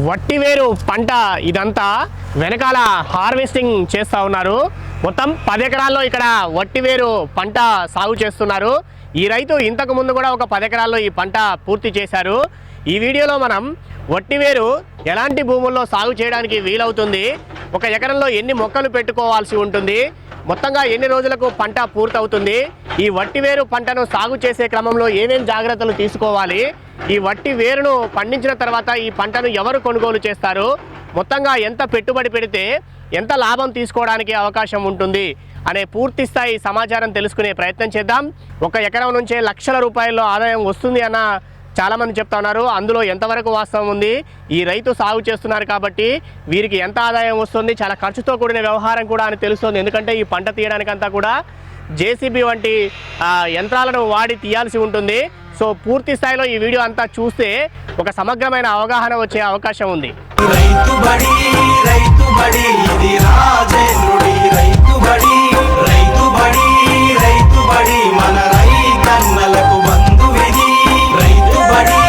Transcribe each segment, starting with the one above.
వట్టివేరు పంట ఇదంతా వెనకాల హార్వెస్టింగ్ చేస్తూ ఉన్నారు. మొత్తం 10 ఎకరాల్లో ఇక్కడ వట్టివేరు పంట సాగు చేస్తున్నారు. ఈ రైతు ఇంతకు ముందు కూడా ఒక 10 ఎకరాల్లో ఈ పంట పూర్తి చేశారు. ఈ వీడియోలో మనం వట్టివేరు ఎలాంటి భూముల్లో సాగు చేయడానికి వీలవుతుంది, ఒక ఎకరంలో ఎన్ని మొక్కలు పెట్టుకోవాల్సి ఉంటుంది, మొత్తంగా ఎన్ని రోజులకు పంట పూర్తవుతుంది, ఈ వట్టివేరు పంటను సాగు చేసే క్రమంలో ఏమేం జాగ్రత్తలు తీసుకోవాలి, ఈ వట్టి వేరును పండించిన తర్వాత ఈ పంటను ఎవరు కొనుగోలు చేస్తారు, మొత్తంగా ఎంత పెట్టుబడి పెడితే ఎంత లాభం తీసుకోవడానికి అవకాశం ఉంటుంది అనే పూర్తి స్థాయి సమాచారం తెలుసుకునే ప్రయత్నం చేద్దాం. ఒక ఎకరం నుంచే లక్షల రూపాయల్లో ఆదాయం వస్తుంది అన్న చాలామంది చెప్తా ఉన్నారు. అందులో ఎంతవరకు వాస్తవం ఉంది, ఈ రైతు సాగు చేస్తున్నారు కాబట్టి వీరికి ఎంత ఆదాయం వస్తుంది, చాలా ఖర్చుతో కూడిన వ్యవహారం కూడా అని తెలుస్తుంది. ఎందుకంటే ఈ పంట తీయడానికంతా కూడా జేసీబీ వంటి యంత్రాలను వాడి తీయాల్సి ఉంటుంది. సో పూర్తి స్థాయిలో ఈ వీడియో అంతా చూస్తే ఒక సమగ్రమైన అవగాహన వచ్చే అవకాశం ఉంది. రైతు బడి రైతు బడి ఇది రాజేంద్రుడి రైతు బడి రైతు బడి రైతు బడి మన రైతన్నలకు బంధువిది రైతు బడి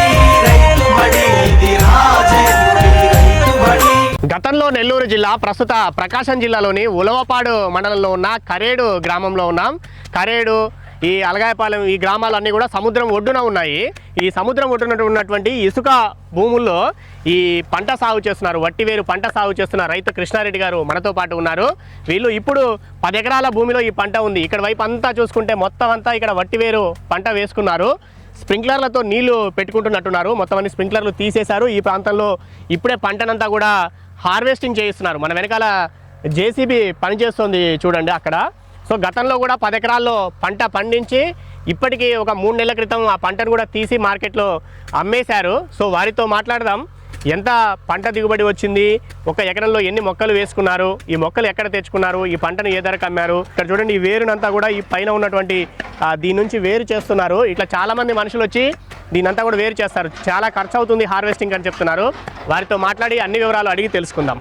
రైతు బడి ఇది రాజేంద్రుడి రైతు బడి. గతంలో నెల్లూరు జిల్లా, ప్రస్తుత ప్రకాశం జిల్లాలోని ఉలవపాడు మండలంలో ఉన్న కరేడు గ్రామంలో ఉన్నాం. కరేడు, ఈ అలగాయపాలెం, ఈ గ్రామాలన్నీ కూడా సముద్రం ఒడ్డున ఉన్నాయి. ఈ సముద్రం ఒడ్డున ఉన్నటువంటి ఇసుక భూముల్లో ఈ పంట సాగు చేస్తున్నారు, వట్టివేరు పంట సాగు చేస్తున్న రైతు కృష్ణారెడ్డి గారు మనతో పాటు ఉన్నారు. వీళ్ళు ఇప్పుడు 10 ఎకరాల భూమిలో ఈ పంట ఉంది. ఇక్కడ వైపు అంతా చూసుకుంటే మొత్తం అంతా ఇక్కడ వట్టివేరు పంట వేసుకున్నారు. స్ప్రింక్లర్లతో నీళ్లు పెట్టుకుంటున్నట్టున్నారు. మొత్తం అన్ని స్ప్రింక్లర్లు తీసేశారు. ఈ ప్రాంతంలో ఇప్పుడే పంటనంతా కూడా హార్వెస్టింగ్ చేయిస్తున్నారు. మన వెనకాల జేసీబీ పనిచేస్తుంది చూడండి అక్కడ. సో గతంలో కూడా 10 ఎకరాల్లో పంట పండించి ఇప్పటికీ ఒక 3 నెలల క్రితం ఆ పంటను కూడా తీసి మార్కెట్లో అమ్మేశారు. సో వారితో మాట్లాడదాం. ఎంత పంట దిగుబడి వచ్చింది, ఒక ఎకరంలో ఎన్ని మొక్కలు వేసుకున్నారు, ఈ మొక్కలు ఎక్కడ తెచ్చుకున్నారు, ఈ పంటను ఏ ధరకు అమ్మారు. ఇక్కడ చూడండి, ఈ వేరునంతా కూడా ఈ పైన ఉన్నటువంటి దీని నుంచి వేరు చేస్తున్నారు. ఇట్లా చాలామంది మనుషులు వచ్చి దీనంతా కూడా వేరు చేస్తారు. చాలా ఖర్చు అవుతుంది హార్వెస్టింగ్ అని చెప్తున్నారు. వారితో మాట్లాడి అన్ని వివరాలు అడిగి తెలుసుకుందాం.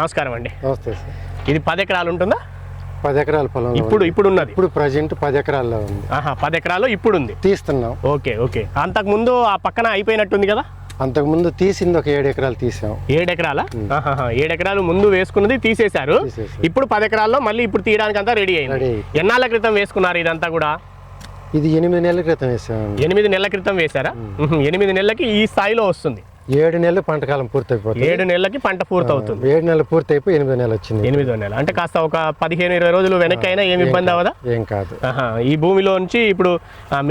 నమస్కారం అండి. నమస్తే సార్. ఇది 10 ఎకరాలు ఉంటుందా? 10 ఎకరాల పొలం ఇప్పుడు ఉన్నది. ఇప్పుడు ప్రజెంట్ 10 ఎకరాల్లో ఉంది. 10 ఎకరాల్లో ఇప్పుడు ఉంది, తీస్తున్నాం. ఓకే. అంతకు ముందు ఆ పక్కన అయిపోయినట్టుంది కదా? అంతకుముందు తీసింది ఒక 7 ఎకరాలు తీసాం. 7 ఎకరాల 7 ఎకరాలు ముందు వేసుకున్నది తీసేశారు. ఇప్పుడు 10 ఎకరాల్లో మళ్ళీ ఇప్పుడు తీయడానికి అంతా రెడీ అయింది. ఎన్నాళ్ళ క్రితం వేసుకున్నారు ఇదంతా కూడా? ఇది 8 నెలల క్రితం వేసాం. 8 నెలల క్రితం వేశారా? 8 నెలలకి ఈ స్థాయిలో వస్తుంది. 7 నెలలు పంట కాలం పూర్తయిపోతుంది. 7 నెలలకి పంట పూర్తవుతుంది. 7 నెలలు పూర్తయిపోయి 8వ నెల వచ్చింది. 8వ నెల అంటే కాస్త ఒక 15-20 రోజులు వెనక్కి అయినా ఏమి ఇబ్బంది అవ్వదా? ఏం కాదు. ఈ భూమిలో నుంచి ఇప్పుడు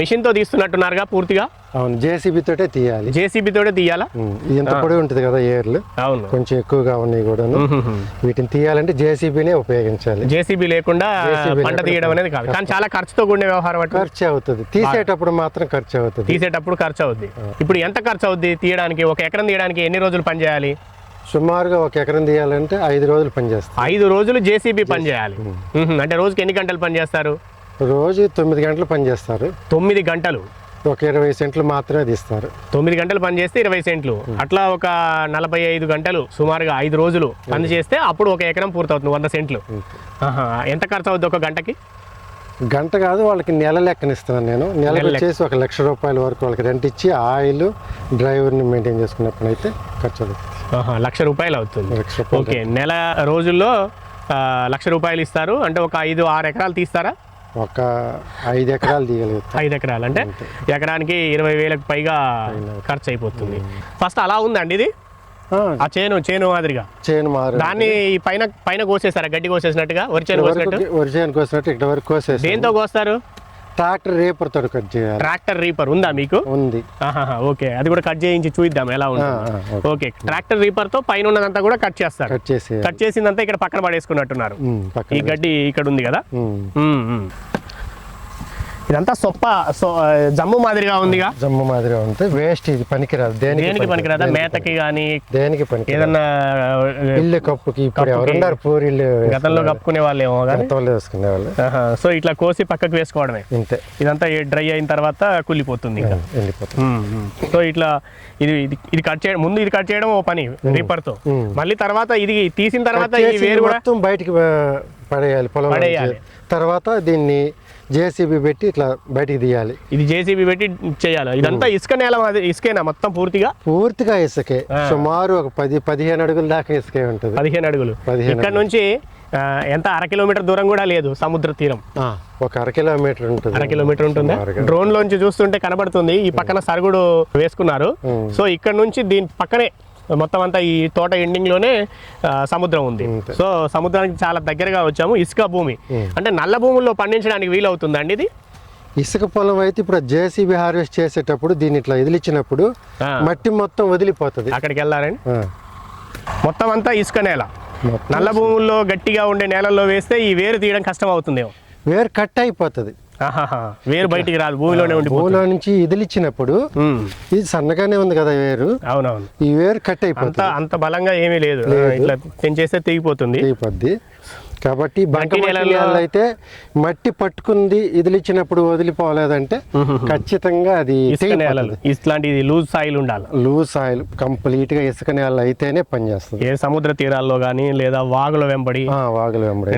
మిషన్ తో తీస్తున్నట్టున్నారుగా పూర్తిగా? అవును, జేసీబీ తోటే తీయాలి. జేసీబీ తోటే తీయాలా? ఎంత పొడి ఉంటుంది కదా ఏర్లు, అవును, కొంచెం ఎక్కువగా ఉన్నాయి కూడా. వీటిని తీయాలంటే జేసీబీనే ఉపయోగించాలి. జేసీబీ లేకుండా పంట తీయడం అనేది కాదు. కానీ చాలా ఖర్చుతో కూడిన వ్యవహారం. ఖర్చు అవుతుంది, తీసేటప్పుడు మాత్రం ఖర్చు అవుతుంది. తీసేటప్పుడు ఖర్చు అవుద్ది. ఇప్పుడు ఎంత ఖర్చు అవుద్ది తీయడానికి? ఒక ఎకరం తీయడానికి ఎన్ని రోజులు పని చేయాలి? సుమారుగా ఒక ఎకరం తీయాలంటే 5 రోజులు పని చేస్తారు. 5 రోజులు జేసీబీ పని చేయాలి. అంటే రోజుకి ఎన్ని గంటలు పని చేస్తారు? రోజు 9 గంటలు పని చేస్తారు. 9 గంటలు. ఒక 20 సెంట్లు మాత్రమే తీస్తారు. 9 గంటలు పని చేస్తే 20 సెంట్లు. అట్లా ఒక 45 గంటలు సుమారుగా 5 రోజులు పని చేస్తే అప్పుడు ఒక ఎకరం పూర్తవుతుంది, 100 సెంట్లు. ఎంత ఖర్చు అవుతుంది ఒక గంటకి? గంట కాదు, వాళ్ళకి నెల లెక్కనిస్తున్నాను నేను. నెలకు వచ్చేసి 1 లక్ష రూపాయల వరకు వాళ్ళకి రెంట్ ఇచ్చి ఆయిల్, డ్రైవర్ని మెయింటైన్ చేసుకున్నప్పుడు అయితే ఖర్చు అవుతుంది. 1 లక్ష రూపాయలు అవుతుంది. ఓకే, నెల రోజుల్లో 1 లక్ష రూపాయలు ఇస్తారు. అంటే ఒక 5-6 ఎకరాలు తీస్తారా? ఒక 5 ఎకరాలు తీయగలుగుతాం. 5 ఎకరాలు అంటే ఎకరానికి 20,000కు పైగా ఖర్చు అయిపోతుంది. ఫస్ట్ అలా ఉందండి ఇది, ఆ చేను మాదిరిగా. చేను మారు దాన్ని పైన కోసేసారా? గడ్డి కోసేసినట్టుగా, వరి చేను కోసినట్టు ఇక్కడ వరకు కోసేసి. దేంతో కోస్తారు? ట్రాక్టర్ రీపర్ తోటి కట్ చేయాలి. ట్రాక్టర్ రీపర్ ఉందా మీకు? ఉంది. ఓకే, అది కూడా కట్ చేయించి చూద్దాం ఎలా ఉంది. ఓకే, ట్రాక్టర్ రీపర్ తో పైన ఉన్నదంతా కూడా కట్ చేస్తారు. కట్ చేసిందంతా ఇక్కడ పక్కన పడేసుకున్నట్టున్నారు. ఈ గడ్డి ఇక్కడ ఉంది కదా. ఇదంతా జమ్ము మాదిరిగా ఉందిగా. జమ్ము మాదిరిగా ఉంటే వేస్ట్, ఇది పనికిరాదు. దేనికి పనికిరాదా? మేతకి కానీ దేనికి పనికి, ఏదన్నా ఇల్లు కప్పుకి. ఇప్పుడు ఎవరున్నారు పూరిల్లు? గతంలో కప్పుకునే వాళ్ళేమో వేసుకునే వాళ్ళు. సో ఇట్లా కోసి పక్కకు వేసుకోవడమే ఇంతే. ఇదంతా డ్రై అయిన తర్వాత కుళ్ళిపోతుంది, వెళ్ళిపోతుంది. సో ఇట్లా ఇది కట్ చేయడం, ముందు ఇది కట్ చేయడం ఓ పని రీపర్ తో. మళ్ళీ తర్వాత ఇది తీసిన తర్వాత ఈ వేరు కూడా బయటికి పడేయాలి పొలం. తర్వాత దీన్ని జేసీబీ పెట్టి ఇట్లా బయటికి తీయాలి. ఇది జేసీబీ పెట్టి చేయాలి. ఇదంతా ఇసుక నేల ఇసుకేనా మొత్తం పూర్తిగా ఇసుకే. సుమారు ఒక 10-15 అడుగుల దాకా ఇసుకే ఉంటుంది. 15 అడుగులు. ఇక్కడ నుంచి ఎంత 1/2 కిలోమీటర్ దూరం కూడా లేదు సముద్ర తీరం. ఒక 1/2 కిలోమీటర్ ఉంటుంది. 1/2 కిలోమీటర్ ఉంటుంది. డ్రోన్ లోంచి చూస్తుంటే కనబడుతుంది. ఈ పక్కన సరుగుడు వేసుకున్నారు. సో ఇక్కడ నుంచి దీని పక్కనే మొత్తం అంతా ఈ తోట ఎండింగ్ లోనే సముద్రం ఉంది. సో సముద్రానికి చాలా దగ్గరగా వచ్చాము. ఇసుక భూమి అంటే నల్ల భూముల్లో పండించడానికి వీలు అవుతుందండి ఇది. ఇసుక పొలం అయితే ఇప్పుడు జేసీబీ హార్వెస్ట్ చేసేటప్పుడు దీన్ని ఇట్లా వదిలించినప్పుడు మట్టి మొత్తం వదిలిపోతుంది. అక్కడికి వెళ్ళారండి. మొత్తం అంతా ఇసుక నేల. నల్ల భూముల్లో గట్టిగా ఉండే నేలల్లో వేస్తే ఈ వేరు తీయడం కష్టం అవుతుందేమో. వేరు కట్ అయిపోతుంది. వేరు బయటికి రాదు, భూమిలోనే ఉండి. భూమిలో నుంచి ఇదిలిచ్చినప్పుడు ఇది సన్నగానే ఉంది కదా వేరు. అవునవును. ఈ వేరు కట్ అయిపోతుంది. అంత బలంగా ఏమీ లేదు, ఇట్లా తెంచేస్తే తెగిపోద్ది. కాబట్టి బంక అయితే మట్టి పట్టుకుంది ఇదిలిచ్చినప్పుడు వదిలిపోలేదంటే ఖచ్చితంగా అది ఇట్లాంటిది లూజ్ సాయిల్ ఉండాలి. లూజ్ సాయిల్ కంప్లీట్ గా ఇసుక నేల అయితేనే పనిచేస్తుంది. ఏ సముద్ర తీరాల్లో కానీ లేదా వాగుల వెంబడి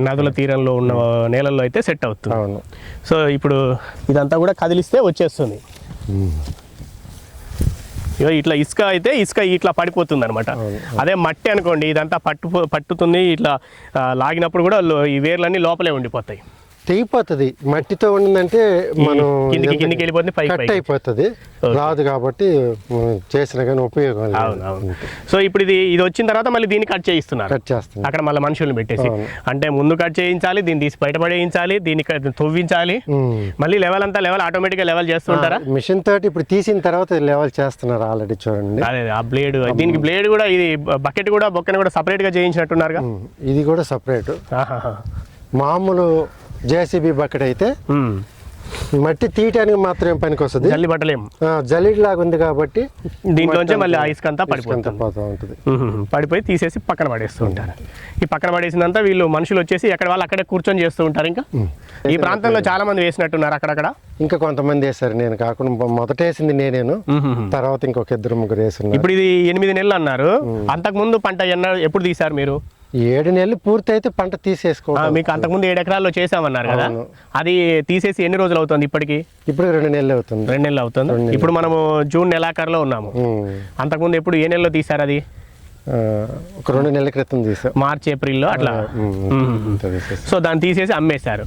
నదుల తీరంలో ఉన్న నేలల్లో అయితే సెట్ అవుతుంది. అవును. సో ఇప్పుడు ఇదంతా కూడా కదిలిస్తే వచ్చేస్తుంది. ఇట్లా ఇసుక అయితే ఇసుక ఇట్లా పడిపోతుంది అనమాట. అదే మట్టి అనుకోండి ఇదంతా పట్టుతుంది. ఇట్లా లాగినప్పుడు కూడా ఈ వేర్లన్నీ లోపలే ఉండిపోతాయి. తెగిపోతుంది. మట్టితో ఉండిందంటే మనం కిందికి వెళ్ళిపోతుంది, కట్ అయిపోతుంది. రాదు కాబట్టి చేసిన కానీ ఉపయోగం. సో ఇప్పుడు ఇది వచ్చిన తర్వాత మళ్ళీ దీన్ని కట్ చేయిస్తున్నారు. అక్కడ మళ్ళీ మనుషుల్ని పెట్టేసి అంటే ముందు కట్ చేయించాలి, దీన్ని తీసి బయటపడేయించాలి, దీన్ని తవ్వించాలి, మళ్ళీ లెవెల్ అంతా ఆటోమేటిక్ గా లెవెల్ చేస్తుంటారా మిషన్ తోటి. ఇప్పుడు తీసిన తర్వాత లెవెల్ చేస్తున్నారు ఆల్రెడీ చూడండి. అదే ఆ బ్లేడ్, దీనికి బ్లేడ్ కూడా ఇది బకెట్ కూడా బొక్కని కూడా సపరేట్ గా చేయించినట్టున్నారుగా. ఇది కూడా సపరేట్. మామూలు జేసీబీ బకెట్ అయితే మట్టి తీయటానికి మాత్రమే పనికి వస్తుంది. జల్లి పట్టలేము, జల్లిడి లాగా ఉంది కాబట్టి దీంట్లోంచి మళ్ళీ ఆ ఇసుక అంతా పడిపోతుంది. పడిపోయి తీసేసి పక్కన పడేస్తూ ఉంటారు. ఈ పక్కన పడేసినంతా వీళ్ళు మనుషులు వచ్చేసి ఎక్కడ వాళ్ళు అక్కడే కూర్చొని చేస్తూ ఉంటారు. ఇంకా ఈ ప్రాంతంలో చాలా మంది వేసినట్టున్నారు అక్కడక్కడ. ఇంకా కొంతమంది వేసారు, నేను కాకుండా మొదట వేసింది నేనేను, తర్వాత ఇంకొక 2-3 వేసారు. ఇప్పుడు ఇది 8 నెలలు అన్నారు. అంతకు ముందు పంట ఎప్పుడు తీశారు మీరు? 7 నెలలు పూర్తి అయితే పంట తీసేసుకోవాలి. మీకు అంతకుముందు 7 ఎకరాల్లో చేసామన్నారు కదా, అది తీసేసి ఎన్ని రోజులు అవుతుంది ఇప్పటికి? ఇప్పుడు 2 నెలలు అవుతుంది. 2 నెలలు అవుతుంది. ఇప్పుడు మనము జూన్ నెలాఖరులో ఉన్నాము. అంతకుముందు ఎప్పుడు ఏ నెలలో తీసారు అది? ఒక 2 నెలల క్రితం తీసాం, మార్చ్ ఏప్రిల్లో అట్లా. సో దాన్ని తీసేసి అమ్మేశారు.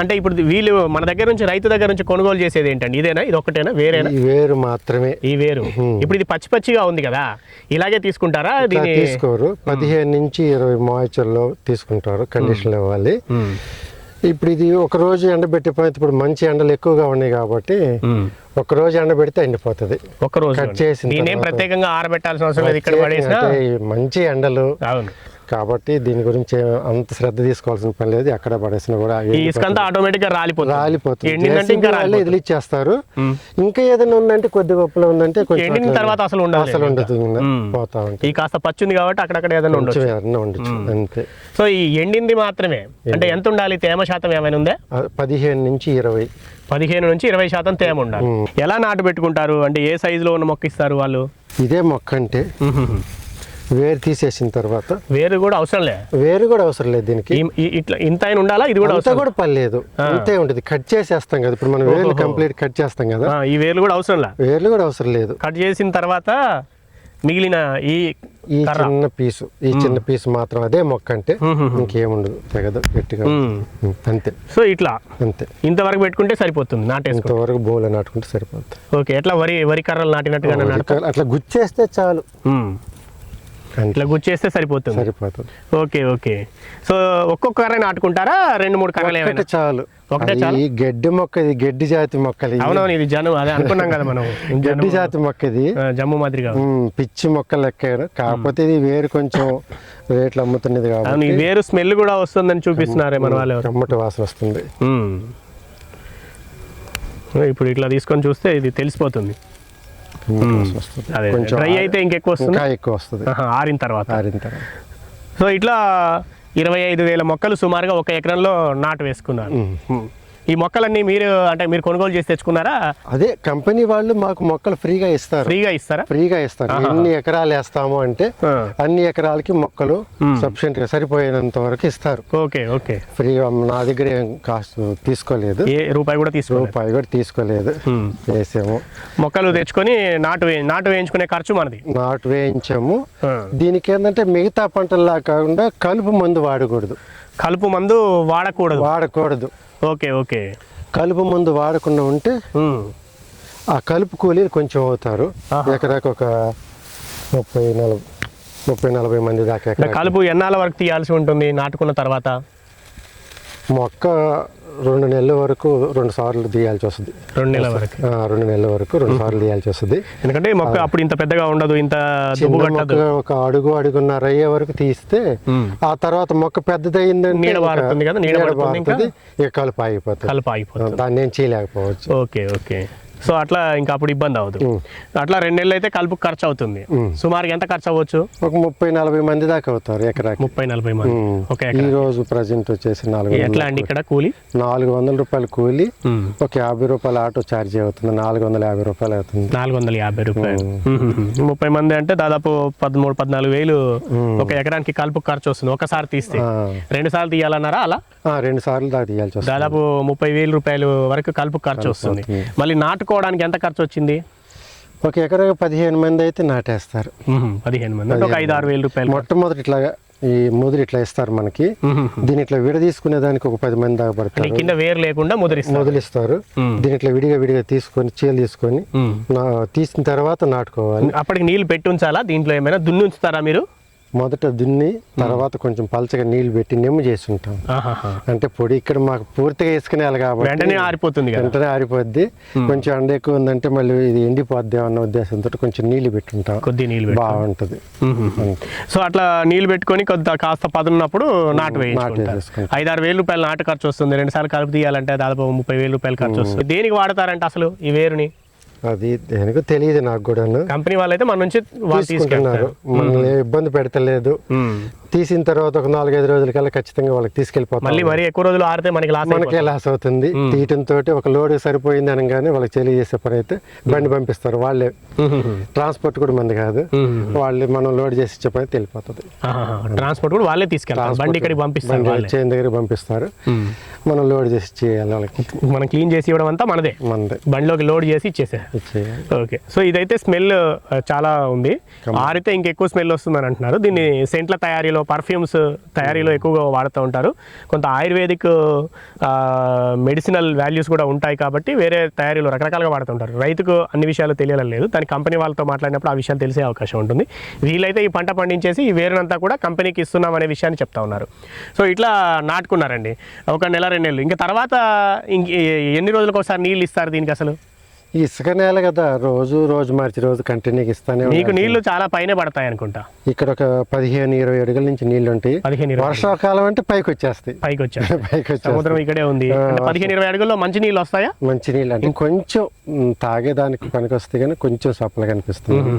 అంటే ఇప్పుడు వీళ్ళు మన దగ్గర నుంచి రైతు దగ్గర నుంచి కొనుగోలు చేసేది ఏంటండి? ఇదేనా, ఇది ఒక్కటేనా, వేరేనా? వేరు మాత్రమే. ఈ వేరు ఇప్పుడు ఇది పచ్చిగా ఉంది కదా, ఇలాగే తీసుకుంటారా? దీన్ని తీసుకోరు. 15 నుంచి 20 మాయిచర్లో తీసుకుంటారు. కండిషన్ ఇవ్వాలి. ఇప్పుడు ఇది ఒక రోజు ఎండబెట్టిపోతే ఇప్పుడు మంచి ఎండలు ఎక్కువగా ఉన్నాయి కాబట్టి ఒక రోజు ఎండబెడితే ఎండిపోతుంది. ఒక రోజు కట్ చేసి ప్రత్యేకంగా ఆరబెట్టాల్సిన అవసరం లేదు. ఇక్కడ పడేసినా మంచి ఎండలు కాబట్టి దీని గురించి అంత శ్రద్ధ తీసుకోవాల్సిన పని లేదు. ఎక్కడ పడేసినా కూడా ఆటోమేటిక్ గా రాలిపోతుంది. వదిలిచ్చేస్తారు. ఇంకా ఏదైనా ఉందంటే కొద్ది గొప్పలో ఉందంటే ఎండిన తర్వాత అసలు ఉండదు, పోతా ఉంటుంది. ఈ కాస్త పచ్చి ఉంది కాబట్టి అక్కడక్కడ ఏదైనా ఉండొచ్చు అంతే. సో ఈ ఎండింది మాత్రమే అంటే ఎంత ఉండాలి? తేమ శాతం ఏమైనా ఉందా? 15 నుంచి 20. 15 నుంచి 20% తేమ ఉండాలి. ఎలా నాటు పెట్టుకుంటారు అంటే ఏ సైజులో ఉన్న మొక్క ఇస్తారు వాళ్ళు? ఇదే మొక్క అంటే వేరు తీసేసిన తర్వాత వేరు కూడా అవసరం లేదు దీనికి. ఇట్లా ఇంత అయినా ఉండాలా? ఇది కూడా పని లేదు, ఇంతే ఉంటుంది. కట్ చేసేస్తాం కదా ఇప్పుడు మనం వేర్లు కంప్లీట్ కట్ చేస్తాం కదా, ఈ వేర్లు కూడా అవసరం లేదు. వేర్లు కూడా అవసరం లేదు. కట్ చేసిన తర్వాత మిగిలిన ఈ చిన్న పీసు మాత్రం అదే మొక్క అంటే ఇంకేముండదు, తెగదు గట్టిగా అంతే. సో ఇట్లా అంతే, ఇంతవరకు పెట్టుకుంటే సరిపోతుంది. ఇంతవరకు బోల నాటుకుంటే సరిపోతుంది. ఓకే. ఎట్లా వరి కర్రలు నాటినట్టుగా అట్లా గుచ్చేస్తే చాలు. ఇట్లా గుచ్చేస్తే సరిపోతుంది. ఓకే. సో ఒక్కొక్క కర్ర నాటుకుంటారా? 2-3 కర్రలు చాలు. ఈ గడ్డి మొక్క, ఇది గడ్డి జాతి మొక్కలు. అవునవును, ఇది జను అదే అనుకున్నాం కదా మనం. గడ్డి జాతి మొక్క ఇది, జమ్ము మాదిరిగా పిచ్చి మొక్కలు లెక్కాడు. కాకపోతే ఇది వేరు కొంచెం రేట్లు అమ్ముతున్నది కాబట్టి ఈ వేరు స్మెల్ కూడా వస్తుందని చూపిస్తున్నారే మన వాళ్ళు. కమ్మటి వాసన వస్తుంది. ఇప్పుడు ఇట్లా తీసుకొని చూస్తే ఇది తెలిసిపోతుంది. డ్రై అయితే ఇంకెక్కువ వస్తుంది, ఆరిన తర్వాత. సో ఇట్లా 25,000 మొక్కలు సుమారుగా 1 ఎకరంలో నాటు వేసుకున్నారు. ఈ మొక్కలన్నీ మీరు కొనుగోలు చేసి తెచ్చుకున్నారా? అదే కంపెనీ వాళ్ళు మాకు మొక్కలు ఫ్రీగా ఇస్తారు. ఫ్రీగా ఇస్తారు. ఎన్ని ఎకరాలు వేస్తాము అంటే అన్ని ఎకరాలకి మొక్కలు సఫిషియెంట్ గా సరిపోయేంత వరకు ఇస్తారు. Okay okay. ఫ్రీగా నా దగ్గర ఏం కాస్ట్ తీసుకోలేదు, రూపాయి కూడా తీసుకోలేదు. వేసాము మొక్కలు తెచ్చుకొని నాటు వేయించుకునే ఖర్చు మనది. నాటు వేయించాము. దీనికి ఏంటంటే మిగతా పంటల్లా కాకుండా కలుపు మందు వాడకూడదు. Okay okay. కలుపు మందు వాడకుండా ఉంటే ఆ కలుపు కూలీలు కొంచెం అవుతారు. ఎకరాకు ఒక 30-40 మంది దాకా. కలుపు ఎన్నాళ్ళ వరకు తీయాల్సి ఉంటుంది నాటుకున్న తర్వాత? మొక్క 2 నెలల వరకు 2 సార్లు తీయాల్సి వస్తుంది. 2 నెలల వరకు 2 నెలల వరకు 2 సార్లు తీయాల్సి వస్తుంది. ఎందుకంటే మొక్క అప్పుడు ఇంత పెద్దగా ఉండదు, ఇంత ఒక అడుగున్నర అయ్యే వరకు తీస్తే ఆ తర్వాత మొక్క పెద్దదయ్యిందంటే నీడ పారుతుంది కదా, నీడ పారుతుంది, ఇక కలుపు ఆగిపోతుంది. దాన్ని ఏం చేయలేకపోవచ్చు. Okay okay. సో అట్లా ఇంకా అప్పుడు ఇబ్బంది అవుతుంది. అట్లా 2 నెలలు అయితే కలుపు ఖర్చు అవుతుంది. సుమారుగా ఎంత ఖర్చు అవ్వచ్చు? ఒక 30-40 మంది దాకా అవుతారు ఎకరాకి. 30-40 మంది. ఈ రోజు ప్రజెంట్ వచ్చేసి 400. ఎట్లా అండి ఇక్కడ కూలి? 400 రూపాయలు కూలి, ఒక 50 రూపాయలు ఆటో ఛార్జ్ అవుతుంది. 450 రూపాయలు అవుతుంది. 450 రూపాయలు. 30 మంది అంటే దాదాపు 13-14 వేలు ఒక ఎకరానికి కలుపు ఖర్చు వస్తుంది ఒకసారి తీస్తే. 2 సార్లు తీయాలన్నారా? అలా 2 సార్లు దాకా తీయాల్సి వస్తుంది. దాదాపు 30,000 రూపాయలు వరకు కలుపు ఖర్చు వస్తుంది. మళ్ళీ నాటుకోవడానికి ఎంత ఖర్చు వచ్చింది? ఒక ఎకరాకు 15 మంది అయితే నాటేస్తారు. 15 మంది అంటే ఒక 5-6 వేల రూపాయలు. మొట్టమొదటి ఇట్లాగా ఈ ముదురు ఇట్లా ఇస్తారు మనకి. దీని ఇట్లా విడదీసుకునే దానికి ఒక 10 మంది దాకా పడతారు. కింద వేరు లేకుండా ముదిరిస్తారు. దీని ఇట్లా విడిగా తీసుకొని చీలు తీసుకొని తీసిన తర్వాత నాటుకోవాలి. అప్పటికి నీళ్లు పెట్టి ఉంచాలా? దీంట్లో ఏమైనా దున్ని ఉంచుతారా మీరు? మొదట దున్ని తర్వాత కొంచెం పలచగా నీళ్లు పెట్టి నెమ్ము చేసి ఉంటాం. అంటే పొడి ఇక్కడ మాకు పూర్తిగా వేసుకునేయాలి కాబట్టి వెంటనే ఆరిపోద్ది. కొంచెం ఎండ ఎక్కువ ఉందంటే మళ్ళీ ఇది ఎండిపోద్ది అన్న ఉద్దేశంతో కొంచెం నీళ్లు పెట్టుంటాం. కొద్ది నీళ్ళు బాగుంటది. సో అట్లా నీళ్లు పెట్టుకొని కాస్త పదున్నప్పుడు నాటు వేసుకుంటారు. 5-6 వేల రూపాయలు నాటు ఖర్చు వస్తుంది. 2 సార్లు కలుపు తీయాలంటే దాదాపు 30,000 రూపాయలు ఖర్చు వస్తుంది. దేనికి వాడతారంటే అసలు ఈ వేరుని? అది దేనికో తెలియదు నాకు కూడా. కంపెనీ వాళ్ళైతే మన నుంచి తీసుకుంటున్నారు, మనల్ని ఇబ్బంది పెడతలేదు. తీసిన తర్వాత ఒక 4-5 రోజులకల్లా ఖచ్చితంగా వాళ్ళకి తీసుకెళ్ళిపోతాం. మళ్ళీ ఎక్కువ రోజులు ఆడితే మనకే లాస్ అవుతుంది. తీయటంతో ఒక లోడ్ సరిపోయింది అనగానే వాళ్ళకి తెలియజేసే పని అయితే బండి పంపిస్తారు. వాళ్ళే ట్రాన్స్పోర్ట్ కూడా మంది కాదు, వాళ్ళే మనం లోడ్ చేసి ఇచ్చే పని వెళ్ళిపోతుంది. ట్రాన్స్పోర్ట్ కూడా వాళ్ళే తీసుకెళ్ళాలి, బండి ఇక్కడికి పంపిస్తారు, చైన్ దగ్గర పంపిస్తారు. మనం లోడ్ చేసి చేయాలి వాళ్ళకి. మనం క్లీన్ చేసి ఇవ్వడం అంతా మనదే, బండిలోకి లోడ్ చేసి ఇచ్చేసే. ఓకే. సో ఇదైతే స్మెల్ చాలా ఉంది, ఆరితే ఇంకెక్కువ స్మెల్ వస్తుందని అంటున్నారు. దీన్ని సెంట్ల తయారీలో, పర్ఫ్యూమ్స్ తయారీలో ఎక్కువగా వాడుతూ ఉంటారు. కొంత ఆయుర్వేదిక్ మెడిసినల్ వాల్యూస్ కూడా ఉంటాయి కాబట్టి వేరే తయారీలో రకరకాలుగా వాడుతుంటారు. రైతుకు అన్ని విషయాలు తెలియడం లేదు, దాని కంపెనీ వాళ్ళతో మాట్లాడినప్పుడు ఆ విషయాలు తెలిసే అవకాశం ఉంటుంది. వీళ్ళైతే ఈ పంట పండించేసి ఈ వేరునంతా కూడా కంపెనీకి ఇస్తున్నాం అనే విషయాన్ని చెప్తా ఉన్నారు. సో ఇట్లా నాటుకున్నారండి ఒక 1-2 నెలలు. ఇంకా తర్వాత ఎన్ని రోజులకు ఒకసారి నీళ్ళు ఇస్తారు దీనికి? అసలు ఇసుక నేల కదా, రోజు మార్చి రోజు కంటిన్యూగా ఇస్తానే. మీకు నీళ్లు చాలా పైన పడతాయి అనుకుంటా. ఇక్కడ ఒక 15-20 అడుగుల నుంచి నీళ్లు ఉంటాయి. వర్షాకాలం అంటే పైకి వచ్చేస్తాయి. సముద్రం ఇక్కడే ఉంది. 15-20 అడుగుల్లో మంచి నీళ్ళు వస్తాయా? మంచి నీళ్ళు అంటే కొంచెం తాగేదానికి పనికి వస్తాయి కానీ కొంచెం సప్పలుగా అనిపిస్తుంది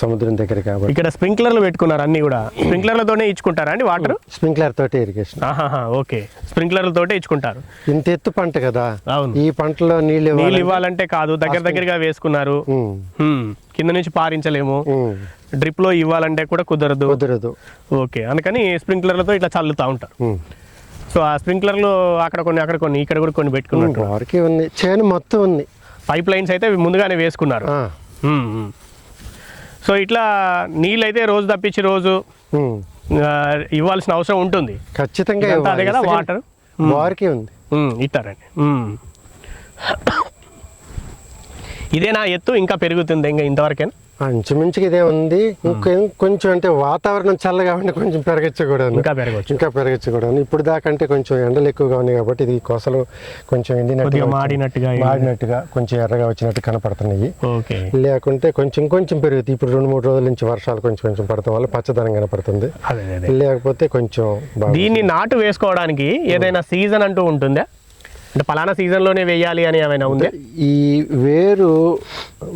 సముద్రం దగ్గర కాబట్టి. ఇక్కడ స్ప్రింక్లర్లు పెట్టుకున్నారు అన్ని కూడా. స్ప్రింక్లర్లతోనే ఇచ్చుకుంటారా అండి వాటర్? స్ప్రింక్లర్ తోటే ఇరిగేషన్. ఓకే, స్ప్రింక్లర్లతోటే ఇచ్చుకుంటారు. ఇంత ఎత్తు పంట కదా, ఈ పంటలో నీళ్ళు ఇవ్వాలంటే కాదు, దగ్గరగా వేసుకున్నారు. కింద నుంచి పారించలేము, డ్రిప్ లో ఇవ్వాలంటే కూడా కుదరదు. ఓకే, అందుకని స్ప్రింక్లర్లతో ఇట్లా చల్లుతా ఉంటారు. సో ఆ స్ప్రింక్లర్లు అక్కడ కొన్ని ఇక్కడ కూడా కొన్ని పెట్టుకున్నారు. వారికి ఉంది, చేను మొత్తం ఉంది. పైప్ లైన్స్ అయితే ముందుగానే వేసుకున్నారు. సో ఇట్లా నీళ్ళు అయితే రోజు తప్పించి రోజు ఇవ్వాల్సిన అవసరం ఉంటుంది ఖచ్చితంగా. అదే కదా వాటర్ వారికి ఉంది, ఇస్తారండి. ఇదేనా ఎత్తు? ఇంకా పెరుగుతుంది ఇంకా ఇంతవరకేనా? ఇంచుమించుగా ఇదే ఉంది. కొంచెం అంటే వాతావరణం చల్లగా ఉంటే కొంచెం పెరగచ్చు కూడా, ఇంకా పెరగచ్చు కూడా. ఇప్పుడు దాకా అంటే కొంచెం ఎండలు ఎక్కువగా ఉన్నాయి కాబట్టి ఇది కోసలు కొంచెం ఎండినట్టుగా మాడినట్టుగా కొంచెం ఎర్రగా వచ్చినట్టు కనపడుతున్నాయి. లేకుంటే కొంచెం పెరుగుతుంది. ఇప్పుడు 2-3 రోజుల నుంచి వర్షాలు కొంచెం పడటం వల్ల పచ్చదనం కనపడుతుంది. లేకపోతే కొంచెం దీన్ని నాటు వేసుకోవడానికి ఏదైనా సీజన్ అంటూ ఉంటుందా? అంటే పలానా సీజన్లోనే వేయాలి అని ఏమైనా ఉంది? ఈ వేరు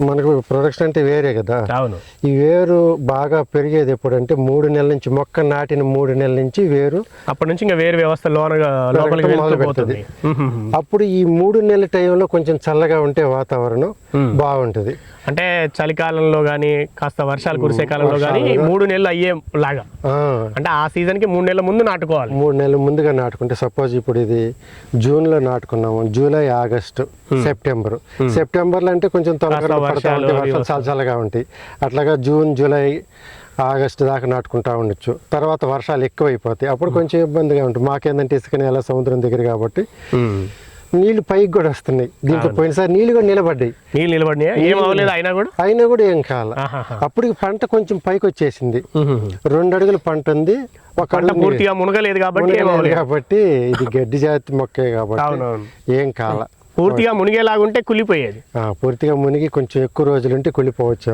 మనకు ప్రొడక్షన్ అంటే వేరే కదా. అవును. ఈ వేరు బాగా పెరిగేది ఎప్పుడంటే 3 నెలల నుంచి, మొక్క నాటిన 3 నెలల నుంచి వేరు అప్పటి నుంచి ఇంకా వేరు వ్యవస్థ లోపలికి మొదలు పెడుతుంది. అప్పుడు ఈ 3 నెలల టైంలో కొంచెం చల్లగా ఉంటే వాతావరణం బాగుంటుంది. అంటే చలికాలంలో కానీ కాస్త వర్షాలు కురిసే కాలంలో కానీ 3 నెలలు అయ్యేలాగా, అంటే ఆ సీజన్కి 3 నెలల ముందు నాటుకోవాలి. 3 నెలల ముందుగా నాటుకుంటే, సపోజ్ ఇప్పుడు ఇది జూన్లో నాటుకున్నాము, జూలై, ఆగస్టు, సెప్టెంబర్లో అంటే కొంచెం తొలగర పడతా ఉంటాయి, వర్షాలు చాలా చల్లగా ఉంటాయి. అట్లాగా జూన్, జూలై, ఆగస్టు దాకా నాటుకుంటా ఉండొచ్చు. తర్వాత వర్షాలు ఎక్కువైపోతాయి, అప్పుడు కొంచెం ఇబ్బందిగా ఉంటుంది. మాకేందంటే ఇసుక నేల, సముద్రం దగ్గర కాబట్టి నీళ్లు పైకి కూడా వస్తున్నాయి. దీంట్లో పోయినసారి నీళ్లు కూడా నిలబడ్డాయి. నీళ్ళు నిలబడినాయా? ఏం అవ్వలేదు అయినా కూడా ఏం కాల. అప్పుడు పంట కొంచెం పైకి వచ్చేసింది. 2 అడుగుల పంట ఉంది, ఒక అడుగు పూర్తిగా మునగలేదు కాబట్టి ఇది గడ్డి జాతి మొక్కే కాబట్టి ఏం కాల. పూర్తిగా మునిగేలాగుంటే కుళ్ళిపోయేది. పూర్తిగా మునిగి కొంచెం ఎక్కువ రోజులుంటే కుళ్ళిపోవచ్చు.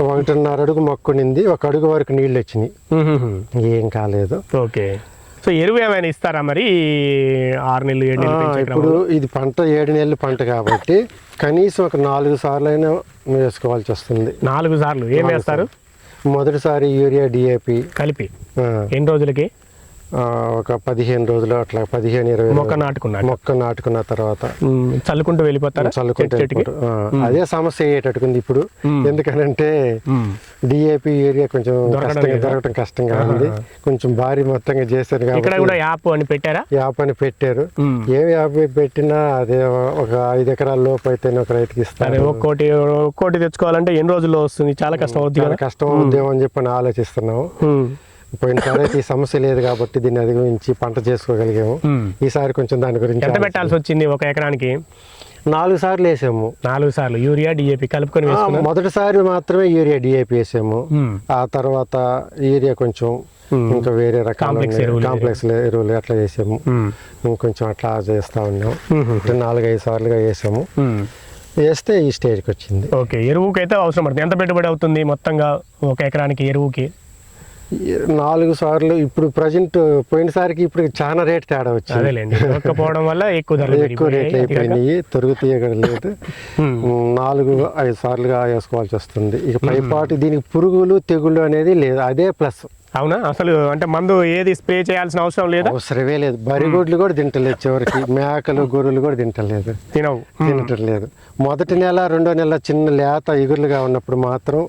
1.5 అడుగు మొక్కునింది, 1 అడుగు వరకు నీళ్ళు వచ్చినాయి, ఏం కాలేదు. ఓకే. సో ఎరువు ఏమైనా ఇస్తారా మరి 6 నెలలు 7 నెలలు? ఇప్పుడు ఇది పంట 7 నెలల పంట కాబట్టి కనీసం ఒక 4 సార్లు అయినా వేసుకోవాల్సి వస్తుంది. 4 సార్లు ఏం వేస్తారు? మొదటిసారి యూరియా, డిఏపి కలిపి ఎన్ని రోజులకి? ఒక 15 రోజులు అట్లా, 15-20 మొక్క నాటుకున్న తర్వాత చల్లుకుంటూ వెళ్ళిపోతారు. అదే సమస్య అయ్యేటట్టుకుంది ఇప్పుడు. ఎందుకనంటే డిఏపి యూరియా కొంచెం దొరకటం కష్టంగా ఉంది. కొంచెం భారీ మొత్తంగా చేశారు కాబట్టి యాప్ అని పెట్టారా? యాప్ అని పెట్టారు. ఏం యాప్ పెట్టినా అదే ఒక 5 ఎకరాల లోపు అయితే ఒక రైతుకి ఇస్తారు. ఒక్కోటి తెచ్చుకోవాలంటే ఎన్ని రోజుల్లో వస్తుంది? చాలా కష్టం అవుతుంది. కష్టం అవుద్దేమో అని చెప్పి ఆలోచిస్తున్నాము. పోయినసారి అయితే ఈ సమస్య లేదు కాబట్టి దీన్ని అధిగమించి పంట చేసుకోగలిగాము. ఈసారి కొంచెం దాని గురించి ఎంత పెట్టాల్సి వచ్చింది? 1 ఎకరానికి 4 సార్లు వేసాము. 4 సార్లు యూరియా, డిఏపి కలుపుకొని వేసుకున్నాం. మొదటిసారి మాత్రమే యూరియా, డిఏపి వేసాము. ఆ తర్వాత యూరియా కొంచెం ఇంకా వేరే రకాల కాంప్లెక్స్ ఎరువులు అట్లా వేసాము. ఇంకొంచెం అట్లా చేస్తా ఉన్నాము. 4-5 సార్లుగా వేసాము. వేస్తే ఈ స్టేజ్కి వచ్చింది. ఓకే. ఎరువుకి అయితే అవసరం పడుతుంది. ఎంత పెట్టుబడి అవుతుంది మొత్తంగా 1 ఎకరానికి ఎరువుకి? 4 సార్లు ఇప్పుడు ప్రజెంట్, పోయినసారికి ఇప్పుడు చాలా రేట్ తేడా వచ్చింది. వల్ల ఎక్కువ రేట్లు అయిపోయినాయి, తరుగు తీయగల లేదు. 4-5 సార్లుగా వేసుకోవాల్సి వస్తుంది. ఇక పైపాటు దీనికి పురుగులు, తెగుళ్ళు అనేది లేదు, అదే ప్లస్. అవునా? అసలు అంటే మందు ఏది స్ప్రే చేయాల్సిన అవసరం లేదు, అవసరమే లేదు. బరిగొడ్లు కూడా తింటలేదు, చివరికి మేకలు, గొర్రెలు కూడా తినట్లేదు. మొదటి నెల, 2వ నెల చిన్న లేత ఎగురులుగా ఉన్నప్పుడు మాత్రం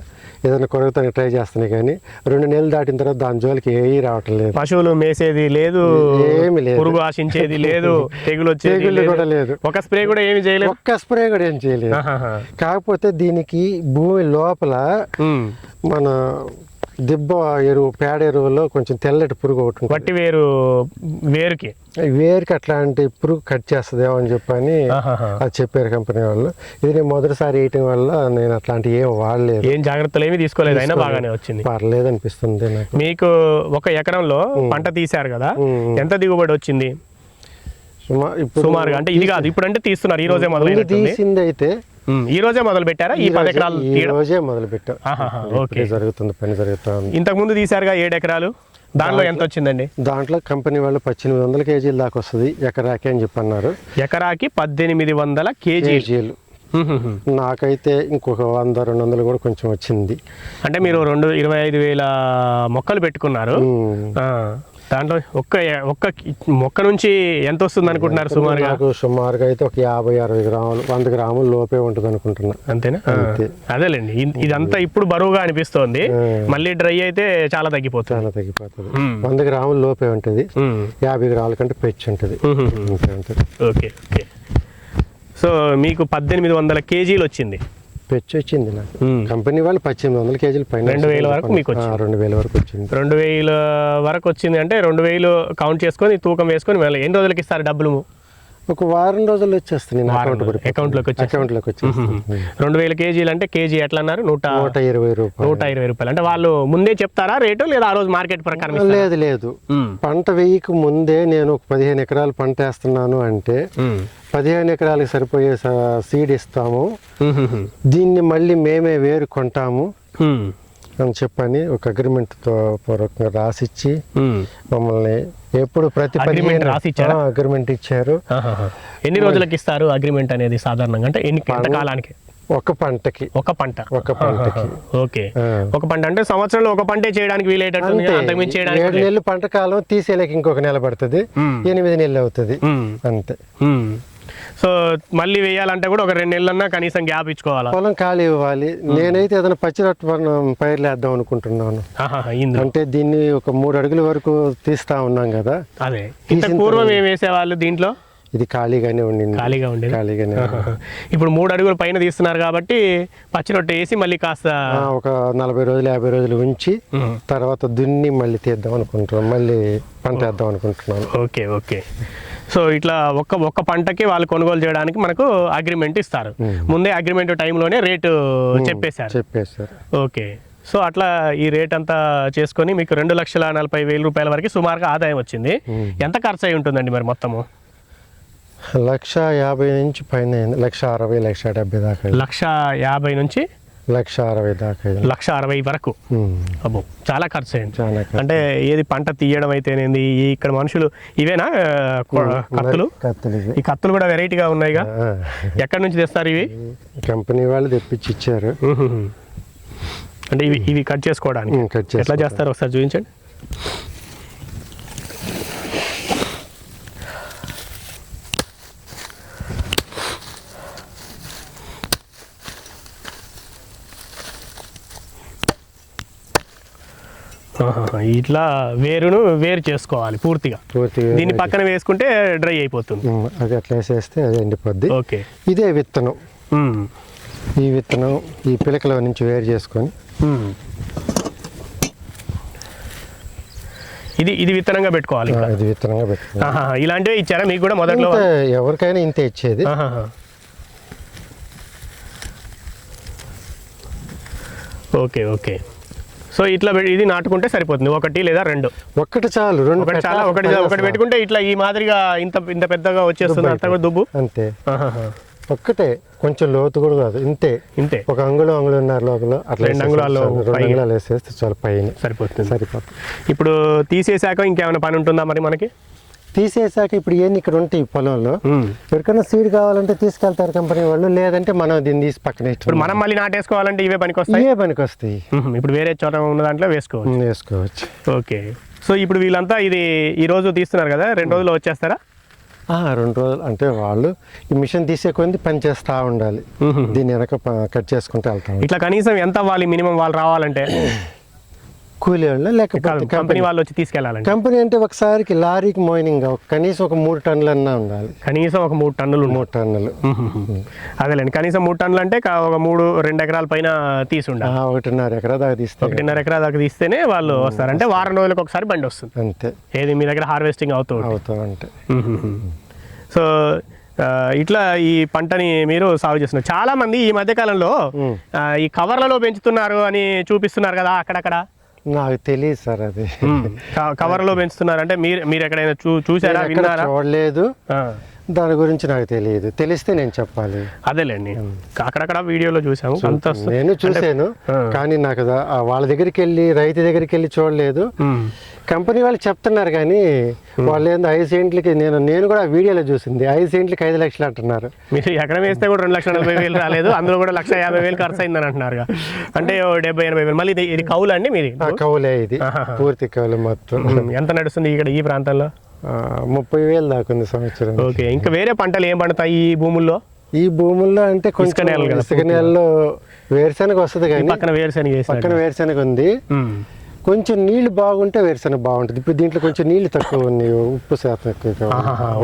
ఏదైనా కొరగతానికి ట్రై చేస్తున్నాయి, కానీ 2 నెలలు దాటిన తర్వాత దాని జోలికి ఏమీ రావటం లేదు. పశువులు మేసేది లేదు, ఏమి లేదు, పురుగు ఆశించేది లేదు, తెగులు కూడా లేదు. ఒక స్ప్రే కూడా ఏమి చేయలేదు. కాకపోతే దీనికి భూమి లోపల మన దిబ్బ ఎరువు, పేడ ఎరువులో కొంచెం తెల్లటి పురుగు ఒకటి, వట్టి వేరుకి అట్లాంటి పురుగు కట్ చేస్తుందేమో అని చెప్పని అది చెప్పారు కంపెనీ వాళ్ళు. ఇది నేను మొదటిసారి వేయటం వల్ల నేను అట్లాంటివి ఏం వాడలేదు, ఏం జాగ్రత్తలు ఏమి తీసుకోలేదు, అయినా బాగానే వచ్చింది. పర్లేదు అనిపిస్తుంది నాకు. మీకు 1 ఎకరంలో పంట తీశారు కదా, ఎంత దిగుబడి వచ్చింది సుమారుగా? అంటే ఇది కాదు, ఇప్పుడు అంటే తీస్తున్నారు, ఈ రోజే మొదలు తీసింది అయితే ఈ రోజే మొదలు పెట్టారా? ఈ 10 ఎకరాలు ఈ రోజే మొదలు పెట్టాం. జరుగుతుంది, పని జరుగుతుంది. ఇంతకు ముందు తీసారుగా 7 ఎకరాలు, దాంట్లో ఎంత వచ్చిందండి? దాంట్లో కంపెనీ వాళ్ళు 1800 కేజీల దాకా వస్తుంది ఎకరాకి అని చెప్పి అన్నారు. ఎకరాకి 1800 కేజీలు. నాకైతే ఇంకొక 100-200 కూడా కొంచెం వచ్చింది. అంటే మీరు 25,000 మొక్కలు పెట్టుకున్నారు. దాంట్లో ఒక్క మొక్క నుంచి ఎంత వస్తుంది అనుకుంటున్నారు సుమారుగా? సుమారుగా అయితే ఒక 50-60 గ్రాములు, 100 గ్రాముల లోపే ఉంటుంది అనుకుంటున్నా. అంతేనా? అదేలేండి, ఇదంతా ఇప్పుడు బరువుగా అనిపిస్తోంది, మళ్ళీ డ్రై అయితే చాలా తగ్గిపోతుంది. 100 గ్రాముల లోపే ఉంటుంది, 50 గ్రాముల కంటే పెంచి ఉంటుంది. ఓకే. సో మీకు 1800 కేజీలు వచ్చింది, పెచ్చు వచ్చింది నాకు. కంపెనీ వాళ్ళు 1800 కేజీలు పైన 2000 వరకు మీకు 2000 వరకు వచ్చింది. 2000 వరకు వచ్చింది అంటే 2000 కౌంట్ చేసుకొని తూకం వేసుకొని మళ్ళీ ఎన్ని రోజులకి ఇస్తారు డబ్బులు? ఒక వారం రోజుల్లో వచ్చేస్తుంది అకౌంట్లోకి వచ్చి. 2000 కేజీలు అంటే కేజీ ఎట్లా అన్నారు? 120 రూపాయలు. అంటే వాళ్ళు ముందే చెప్తారా రేటు, లేదా ఆ రోజు మార్కెట్ ప్రకారం? లేదు, పంట వేయక ముందే నేను ఒక 15 ఎకరాలు పంట వేస్తున్నాను అంటే 15 ఎకరాలకు సరిపోయే సీడ్ ఇస్తాము, దీన్ని మళ్ళీ మేమే వేరు కొంటాము, అని చెప్పని ఒక అగ్రిమెంట్తో పూర్వకంగా రాసిచ్చి మమ్మల్ని ఎప్పుడు ప్రతి Agreement రాసి ఇచ్చారా? అగ్రిమెంట్ ఇచ్చారు. ఎన్ని రోజులకి ఇస్తారు అగ్రిమెంట్ అనేది సాధారణంగా, అంటే ఎంత కాలానికి? ఒక పంటకి. ఒక పంట. ఓకే. ఆ. ఒక పంట అంటే సంవత్సరంలో ఒక పంటే చేయడానికి వీలయ్యేటట్టు అంతే. అంతకుమించి 7 చేయడానికి నెలలు పంట కాలం తీసేలేక ఇంకొక నెల పడుతుంది, 8 నెలలు అవుతుంది అంతే. సో మళ్ళీ వేయాలంటే కూడా ఒక 2 నెలలన్నా కనీసం గ్యాప్ ఇచ్చుకోవాలా? పొలం ఖాళీ ఇవ్వాలి. నేనైతే ఏదైనా పచ్చిరొట్టు పైర్లు వేద్దాం అనుకుంటున్నాను. అంటే దీన్ని ఒక 3 అడుగుల వరకు తీస్తా ఉన్నాం కదా. అదే ఇంత పూర్వం ఏం వేసేవాళ్ళు దీంట్లో? ఇది ఖాళీగానే ఉండింది. ఖాళీగానే. ఇప్పుడు 3 అడుగుల పైన తీస్తున్నారు కాబట్టి పచ్చి రొట్టె వేసి మళ్ళీ కాస్త ఒక 40 రోజులు 50 రోజులు ఉంచి తర్వాత దున్ని మళ్ళీ తీద్దాం అనుకుంటున్నాం, మళ్ళీ పంట వేద్దాం అనుకుంటున్నాను. ఓకే. సో ఇట్లా ఒక్క పంటకి వాళ్ళు కొనుగోలు చేయడానికి మనకు అగ్రిమెంట్ ఇస్తారు. ముందే అగ్రిమెంట్ టైంలోనే రేటు చెప్పేశారు. ఓకే. సో అట్లా ఈ రేట్ అంతా చేసుకొని మీకు 2,40,40,000 రూపాయల వరకు సుమారుగా ఆదాయం వచ్చింది. ఎంత ఖర్చు అయి ఉంటుందండి మరి మొత్తము? 1,50,000 నుంచి పైన 1,60,000 1,70,000 దాకా. 1,50,000 నుంచి 1,60,000 దాకా. 1,60,000 వరకు. అబ్బో, చాలా ఖర్చు అయింది. అంటే ఖర్చు. ఏది పంట తీయడం అయితేనేది, ఇక్కడ మనుషులు ఇవేనా కత్తులు? ఈ కత్తులు కూడా వెరైటీగా ఉన్నాయిగా. ఎక్కడి నుంచి తెస్తారు ఇవి? కంపెనీ వాళ్ళు తెప్పించి ఇచ్చారు. అంటే ఇవి కట్ చేసుకోవడానికి ఎట్లా చేస్తారు ఒకసారి చూపించండి. ఇట్లా వేరు చేసుకోవాలి పూర్తిగా. దీన్ని పక్కన వేసుకుంటే డ్రై అయిపోతుంది. అది అట్లా వేసేస్తే అది ఎండిపోద్ది. ఓకే. ఇదే విత్తనం. ఈ విత్తనం ఈ పిలకల నుంచి వేరు చేసుకొని ఇది విత్తనంగా పెట్టుకోవాలి. ఇది విత్తనంగా పెట్టుకోవాలి. ఇలాంటివి ఇచ్చారా మీకు కూడా మొదట్లో? ఎవరికైనా ఇంతే ఇచ్చేది. ఓకే. సో ఇట్లా ఇది నాటుకుంటే సరిపోతుంది, 1 లేదా 2? ఒకటి చాలు. 2 చాలా. ఒకటి పెట్టుకుంటే ఇట్లా ఈ మాదిరిగా ఇంత పెద్దగా వచ్చేస్తుంది అంతా కూడా దుబ్బు. అంతే. ఒక్కటే, కొంచెం లోతు కూడా కాదు, ఇంతే. 1 అంగుళంన్నర లోపల అట్లా 2 అంగుళాలు వేసేస్తే చాలా పైన సరిపోతుంది. ఇప్పుడు తీసేసాక ఇంకేమైనా పని ఉంటుందా మరి మనకి? తీసేసాక ఇప్పుడు ఏంది ఇక్కడ ఉంటాయి పొలంలో, ఎవరికైనా సీడ్ కావాలంటే తీసుకెళ్తారు కంపెనీ వాళ్ళు, లేదంటే మనం దీన్ని తీసి పక్కన ఇప్పుడు మనం మళ్ళీ నాటేసుకోవాలంటే ఇవే పనికొస్తాయి. ఇప్పుడు వేరే చోట ఉన్న దాంట్లో వేసుకోవచ్చు. ఓకే. సో ఇప్పుడు వీళ్ళంతా ఈ రోజు తీస్తున్నారు కదా, 2 రోజుల్లో వచ్చేస్తారా? 2 రోజులు అంటే వాళ్ళు ఈ మిషన్ తీసే కొంది పని చేస్తూ ఉండాలి. దీన్ని వెనక కట్ చేసుకుంటూ వెళ్తాం. ఇట్లా కనీసం ఎంత అవ్వాలి మినిమం వాళ్ళు రావాలంటే? కూలీ వాళ్ళు లేకపోతే కంపెనీ వాళ్ళు వచ్చి తీసుకెళ్ళాలంటే? కంపెనీ అంటే ఒకసారికి లారీకి మోయినింగ్ కనీసం ఒక 3 టన్నులు అన్నా ఉండాలి. కనీసం ఒక 3 టన్నులు. 3 టన్నులు. అదేలేండి, కనీసం 3 టన్నులు అంటే ఒక 2 ఎకరాల పైన తీసి ఉండాలి. 1.5 ఎకరా దాకా తీస్తే 1.5 ఎకరా దాకా తీస్తేనే వాళ్ళు వస్తారు. అంటే వారం రోజులకు ఒకసారి బండి వస్తుంది అంతే. ఏది మీ దగ్గర హార్వెస్టింగ్ అవుతూ అంటే. సో ఇట్లా ఈ పంటని మీరు సాగు చేస్తున్నారు. చాలా మంది ఈ మధ్యకాలంలో ఈ కవర్లలో పెంచుతున్నారు అని చూపిస్తున్నారు కదా అక్కడక్కడ. నాకు తెలియదు సార్ అది. కవర్లో పెంచుతున్నారు అంటే మీరు ఎక్కడైనా చూసారా, విన్నారా? చూడలేదు, దాని గురించి నాకు తెలియదు. తెలిస్తే నేను చెప్పాలి. అదేలేండి, అక్కడక్కడ వీడియోలో చూసాము. నేను చూసాను, కానీ నాకు వాళ్ళ దగ్గరికి వెళ్ళి రైతు దగ్గరికి వెళ్ళి చూడలేదు. కంపెనీ వాళ్ళు చెప్తున్నారు కానీ వాళ్ళు ఏందో 5 సెంట్లకి, నేను కూడా వీడియోలో చూసింది 5 సెంట్లకి 5 లక్షలు అంటున్నారు. మీరు ఎకరం వేస్తే కూడా 2,40,000 రాలేదు, అందులో కూడా 1,50,000 ఖర్చు అయిందని అంటున్నారు. అంటే 70,000-80,000. మళ్ళీ ఇది కౌలు అండి మీది? కౌలే, ఇది పూర్తి కౌలు మొత్తం. ఎంత నడుస్తుంది ఇక్కడ ఈ ప్రాంతంలో? 30,000 దాకా ఉంది సంవత్సరం. ఓకే. ఇంకా వేరే పంటలు ఏం పండుతాయి ఈ భూముల్లో? ఈ భూముల్లో అంటే కొంచెం ఇసుక నేలలో వేరుశనగ వస్తుంది, కానీ పక్కన వేరుశనగ ఉంది. కొంచెం నీళ్లు బాగుంటే వేరుశనగ బాగుంటుంది. ఇప్పుడు దీంట్లో కొంచెం నీళ్లు తక్కువ ఉన్నాయి, ఉప్పు శాతం ఎక్కువ.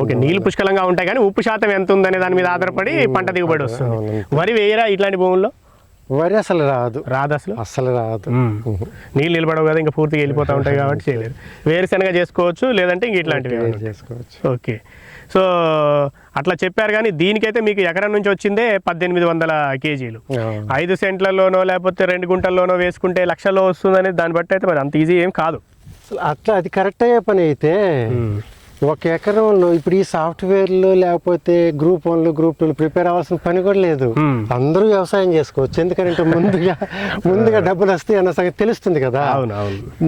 ఓకే, నీళ్లు పుష్కలంగా ఉంటాయి కానీ ఉప్పు శాతం ఎంత ఉందనే దాని మీద ఆధారపడి పంట దిగుబడి వస్తుంది. వరి వేయరా ఇట్లాంటి భూముల్లో? వరి అసలు రాదు అసలు రాదు. నీళ్ళు నిలబడవు కదా, ఇంకా పూర్తిగా వెళ్ళిపోతూ ఉంటాయి కాబట్టి చేయలేదు. వేరుశనగ చేసుకోవచ్చు, లేదంటే ఇంక ఇట్లాంటివి చేసుకోవచ్చు. ఓకే. సో అట్లా చెప్పారు కానీ దీనికైతే మీకు ఎకరం నుంచి వచ్చిందే 1,800 కేజీలు. 5 సెంట్లలోనో లేకపోతే 2 గుంటల్లోనో వేసుకుంటే లక్షల్లో వస్తుందని దాన్ని బట్టి అయితే మరి అంత ఈజీ ఏం కాదు. అట్లా అది కరెక్ట్ అయ్యే పని అయితే ఒక ఎకరంలో ఇప్పుడు ఈ సాఫ్ట్వేర్లు లేకపోతే గ్రూప్ 1 గ్రూప్ 2 ప్రిపేర్ అవ్వాల్సిన పని కూడా లేదు. అందరూ వ్యవసాయం చేసుకోవచ్చు. ఎందుకంటే ముందుగా డబ్బులు వస్తాయి అన్న సంగతి తెలుస్తుంది కదా.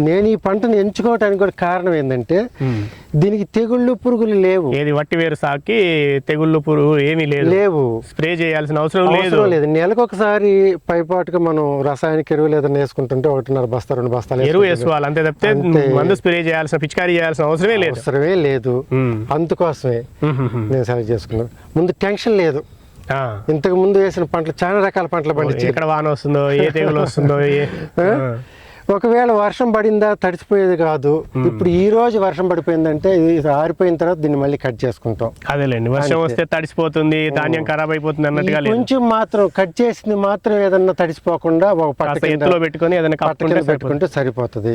నేను ఈ పంటను ఎంచుకోవడానికి కూడా కారణం ఏంటంటే దీనికి తెగుళ్ళు పురుగులు లేవు. ఏది వట్టి వేరు సాకి తెగుళ్ళు పురుగు ఏమీ లేవు. స్ప్రే చేయాల్సిన అవసరం లేదు. నెలకు ఒకసారి పైపాటుగా మనం రసాయనిక ఎరువులు ఏదైనా వేసుకుంటుంటే 1.5 బస్తా 2 బస్తాలు ఎరువు వేసుకోవాలి అంతే తప్పితే మందు స్ప్రే చేయాల్సిన పిచికారీ చేయాల్సిన అవసరమే లేదు. అందుకోసమే నేను సెలెక్ట్ చేసుకున్నాను. ముందు టెన్షన్ లేదు. ఇంతకు ముందు వేసిన పంటలు చాలా రకాల పంటలు పండించి ఎక్కడ వాన వస్తుందో ఏ తెగులు వస్తుందో ఒకవేళ వర్షం పడిందా తడిసిపోయేది కాదు. ఇప్పుడు ఈ రోజు వర్షం పడిపోయిందంటే ఇది ఆరిపోయిన తర్వాత దీన్ని మళ్ళీ కట్ చేసుకుంటాం. అదేలేండి, వర్షం వస్తే తడిసిపోతుంది, ధాన్యం ఖరాబ్ అయిపోతుంది అన్నట్టుగా కొంచెం మాత్రం కట్ చేసింది మాత్రం ఏదన్నా తడిసిపోకుండా ఒక పట్టలో పెట్టుకొని ఏదైనా పెట్టుకుంటే సరిపోతుంది.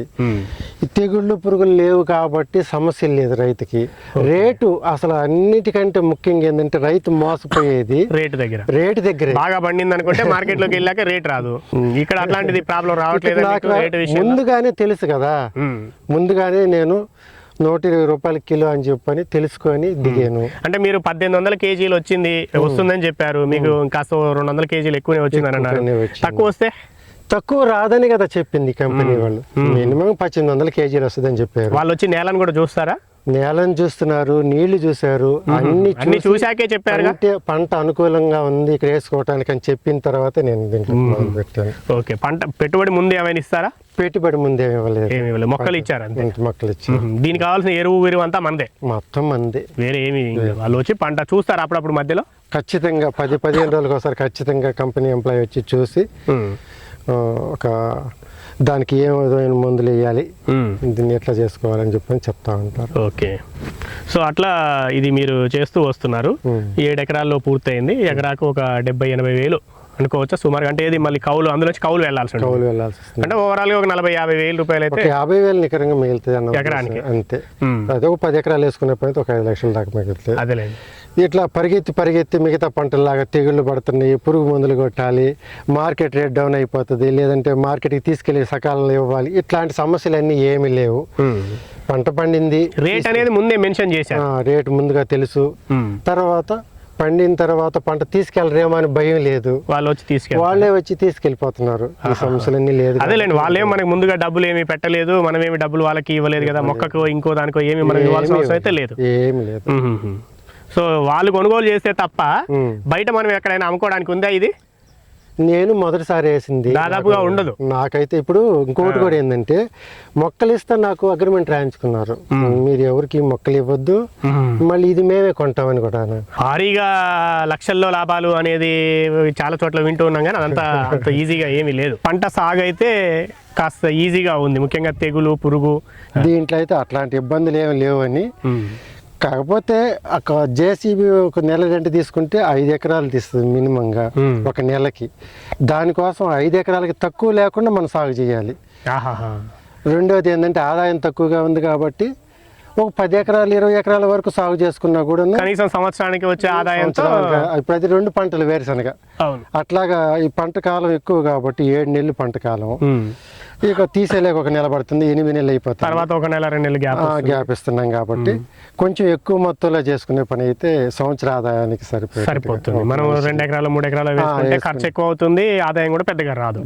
ఈ తెగుళ్ళు పురుగులు లేవు కాబట్టి సమస్య లేదు రైతుకి. రేటు అసలు అన్నిటికంటే ముఖ్యంగా ఏంటంటే రైతు మోసపోయేది రేటు దగ్గర. బాగా పండింది అనుకుంటే మార్కెట్ లోకి వెళ్ళాక రేట్ రాదు. ఇక్కడ అట్లాంటిది ప్రాబ్లం రావట్లేదు. ముందుగానే తెలుసు కదా, ముందుగానే నేను 120 రూపాయల కిలో అని చెప్పని తెలుసుకొని దిగాను. అంటే మీరు 1800 కేజీలు వస్తుందని చెప్పారు, మీకు కాస్త 200 కేజీలు ఎక్కువనే వచ్చిందని అన్నారు. తక్కువ రాదని కదా చెప్పింది కంపెనీ వాళ్ళు. మినిమం 1800 కేజీలు వస్తుందని చెప్పారు. వాళ్ళు వచ్చి నేలను కూడా చూస్తారా? నేలను చూస్తున్నారు, నీళ్లు చూశారు, అన్ని చూశాకే చెప్పారు. పంట అనుకూలంగా ఉంది ఇక్కడ వేసుకోవటానికి అని చెప్పిన తర్వాత నేను దీంట్లో పెట్టాను. ఓకే, పంట పెట్టుబడి ముందు ఏమైనా ఇస్తారా? పెట్టుబడి ముందు ఏమి ఇవ్వలేదు, మొక్కలు ఇచ్చారు. మొక్కలు ఇచ్చారు. దీనికి కావాల్సిన ఎరువు అంతా మందే, మొత్తం మందే, వేరే ఏమి. వాళ్ళు వచ్చి పంట చూస్తారు అప్పుడప్పుడు మధ్యలో. ఖచ్చితంగా 10-15 రోజులకు ఒకసారి ఖచ్చితంగా కంపెనీ ఎంప్లాయీ వచ్చి చూసి ఒక దానికి ఏ విధమైన మందులు వేయాలి, దీన్ని ఎట్లా చేసుకోవాలని చెప్పని చెప్తా ఉంటారు. ఓకే, సో అట్లా ఇది మీరు చేస్తూ వస్తున్నారు. 7 ఎకరాల్లో పూర్తయింది. ఎకరాకు ఒక 70-80 వేలు అనుకోవచ్చా సుమారుగా? అంటే ఏది మళ్ళీ కౌలు, అందులో కౌలు వెళ్ళాల్సి అంటే ఓవరాల్ గా ఒక 40-50 వేల రూపాయలు అయితే 50 వేలు నికరంగా మిగులుతుంది అన్న ఎకరానికి. అంతే. అదే ఒక 10 ఎకరాలు వేసుకునే పని ఒక 5 లక్షల దాకా మిగులుతుంది. అదేలేదు. ఇట్లా పరిగెత్తి మిగతా పంటల్లాగా తెగుళ్ళు పడుతున్నాయి, పురుగు మందులు కొట్టాలి, మార్కెట్ రేట్ డౌన్ అయిపోతుంది, లేదంటే మార్కెట్కి తీసుకెళ్లి సకాలంలో ఇవ్వాలి, ఇట్లాంటి సమస్యలు అన్నీ ఏమీ లేవు. పంట పండింది, రేట్ అనేది ముందే మెన్షన్ చేశారు, రేట్ ముందుగా తెలుసు. తర్వాత పండిన తర్వాత పంట తీసుకెళ్ళరేమో అని భయం లేదు, వాళ్ళే వచ్చి తీసుకెళ్ళిపోతున్నారు. ఈ సమస్యలన్నీ లేదు. అదేలేండి, వాళ్ళేమో మనకి ముందుగా డబ్బులు ఏమి పెట్టలేదు, మనమేమి డబ్బులు వాళ్ళకి ఇవ్వలేదు కదా, మొక్కకు ఇంకో దానికో ఏమి మనం ఇవ్వాల్సిన అవసరం అయితే లేదు. ఏమి లేదు. సో వాళ్ళు కొనుగోలు చేస్తే తప్ప బయట మనం ఎక్కడైనా అమ్ముకోవడానికి ఉందా ఇది? నేను మొదటిసారి వేసింది దాదాపుగా ఉండదు. నాకైతే ఇప్పుడు ఇంకోటి కూడా ఏంటంటే మొక్కలు ఇస్తే నాకు అగ్రిమెంట్ రాయించుకున్నారు, మీరు ఎవరికి మొక్కలు ఇవ్వద్దు, మళ్ళీ ఇది మేమే కొంటామని కూడా. భారీగా లక్షల్లో లాభాలు అనేది చాలా చోట్ల వింటూ ఉన్నాం, కానీ అదంతా అంత ఈజీగా ఏమీ లేదు. పంట సాగు అయితే కాస్త ఈజీగా ఉంది, ముఖ్యంగా తెగులు పురుగు దీంట్లో అయితే అట్లాంటి ఇబ్బందులు ఏమి లేవని. కాకపోతే ఒక జేసీబీ ఒక నెల రెంట్ తీసుకుంటే 5 ఎకరాలు తీస్తుంది మినిమంగా ఒక నెలకి. దానికోసం 5 ఎకరాలకి తక్కువ లేకుండా మనం సాగు చేయాలి. రెండోది ఏంటంటే ఆదాయం తక్కువగా ఉంది కాబట్టి ఒక 10 ఎకరాలు 20 ఎకరాల వరకు సాగు చేసుకున్నా కూడా కనీసం సంవత్సరానికి వచ్చే ఆదాయంతో ఇప్పుడు అది 2 పంటలు వేరుశనగ. అట్లాగా ఈ పంట కాలం ఎక్కువ కాబట్టి 7 నెలలు పంట కాలం. ఇక తీసేలేక ఒక నెల పడుతుంది, 8 నెలలు అయిపోతుంది, తర్వాత ఒక నెల 2 నెలలు గ్యాప్ ఇస్తున్నాం కాబట్టి కొంచెం ఎక్కువ మొత్తంలో చేసుకునే పని అయితే సంవత్సర ఆదాయానికి సరిపోతుంది. మనం 2 ఎకరాలు 3 ఎకరాలు వేసుకుంటే ఖర్చు ఎక్కువ అవుతుంది, ఆదాయం కూడా పెద్దగా రాదు.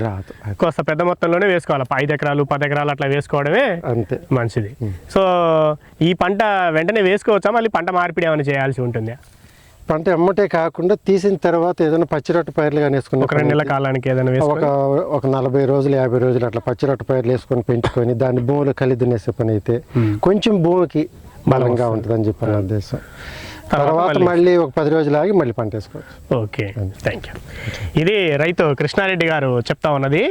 కొంత పెద్ద మొత్తంలోనే వేసుకోవాలి, 5 ఎకరాలు 10 ఎకరాలు అట్లా వేసుకోవడమే అంతే మంచిది. సో ఈ పంట వెంటనే వేసుకోవచ్చా, మళ్ళీ పంట మార్పిడి ఏమైనా చేయాల్సి ఉంటుంది? పంట ఎమ్మటే కాకుండా తీసిన తర్వాత ఏదైనా పచ్చిరొట్ట పైర్లు కానీ వేసుకుని ఒక 2 నెలల కాలానికి ఏదైనా ఒక 40 రోజులు 50 రోజులు అట్లా పచ్చిరొట్ట పైర్లు వేసుకొని పెంచుకొని దాన్ని భూమిలో కలిదునేసే పని అయితే కొంచెం భూమికి బలంగా ఉంటుంది అని చెప్పిన ఉద్దేశం. తర్వాత మళ్ళీ ఒక 10 రోజులు ఆగి మళ్ళీ పంట వేసుకోవచ్చు. Okay, thank you. ఇది రైతు కృష్ణారెడ్డి గారు చెప్తా ఉన్నది.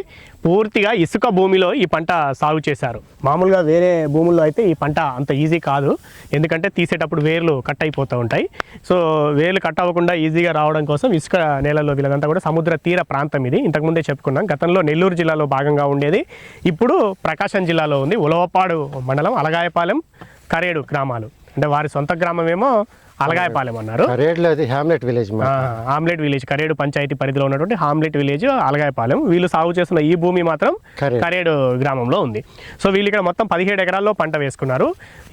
పూర్తిగా ఇసుక భూమిలో ఈ పంట సాగు చేశారు. మామూలుగా వేరే భూముల్లో అయితే ఈ పంట అంత ఈజీ కాదు, ఎందుకంటే తీసేటప్పుడు వేర్లు కట్ అయిపోతూ ఉంటాయి. సో వేర్లు కట్ అవ్వకుండా ఈజీగా రావడం కోసం ఇసుక నేలలో వీళ్ళదంతా కూడా సముద్ర తీర ప్రాంతం ఇది. ఇంతకుముందే చెప్పుకున్నాం, గతంలో నెల్లూరు జిల్లాలో భాగంగా ఉండేది, ఇప్పుడు ప్రకాశం జిల్లాలో ఉంది. ఉలవపాడు మండలం, అలగాయపాలెం, కరేడు గ్రామాలు. అంటే వారి సొంత గ్రామమేమో అలగాయపాలెం అన్నారు. కరేడులో అది hamlet village hamlet village, Karedu panchayat పరిధిలో ఉన్నటువంటి హామ్లెట్ విలేజ్ అలగాయపాలెం. వీళ్ళు సాగు చేస్తున్న ఈ భూమి మాత్రం కరేడు గ్రామంలో ఉంది. సో వీళ్ళు ఇక్కడ మొత్తం 17 ఎకరాల్లో పంట వేసుకున్నారు.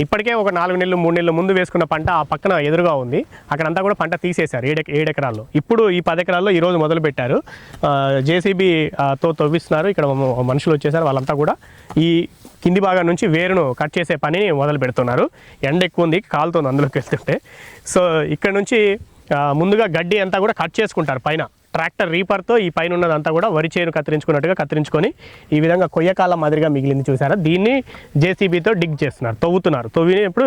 ఇప్పటికే ఒక 4 నెలలు 3 నెలలు ముందు వేసుకున్న పంట ఆ పక్కన ఎదురుగా ఉంది. అక్కడంతా కూడా పంట తీసేశారు 7 ఎకరాల్లో. ఇప్పుడు ఈ 10 ఎకరాల్లో ఈరోజు మొదలు పెట్టారు. జేసీబీతో తవ్విస్తున్నారు. ఇక్కడ మనుషులు వచ్చేసారు. వాళ్ళంతా కూడా ఈ కింది భాగం నుంచి వేరును కట్ చేసే పనిని మొదలు పెడుతున్నారు. ఎండ ఎక్కువ ఉంది, కాలుతుంది అందులోకి వెళ్తుంటే. సో ఇక్కడ నుంచి ముందుగా గడ్డి అంతా కూడా కట్ చేసుకుంటారు పైన. ట్రాక్టర్ రీపర్తో ఈ పైన ఉన్నదంతా కూడా వరి చేను కత్తిరించుకున్నట్టుగా కత్తిరించుకొని ఈ విధంగా కొయ్యకాల మాదిరిగా మిగిలింది చూసారా, దీన్ని జేసీబీతో డిగ్ చేస్తున్నారు, తవ్వుతున్నారు. తవ్వినప్పుడు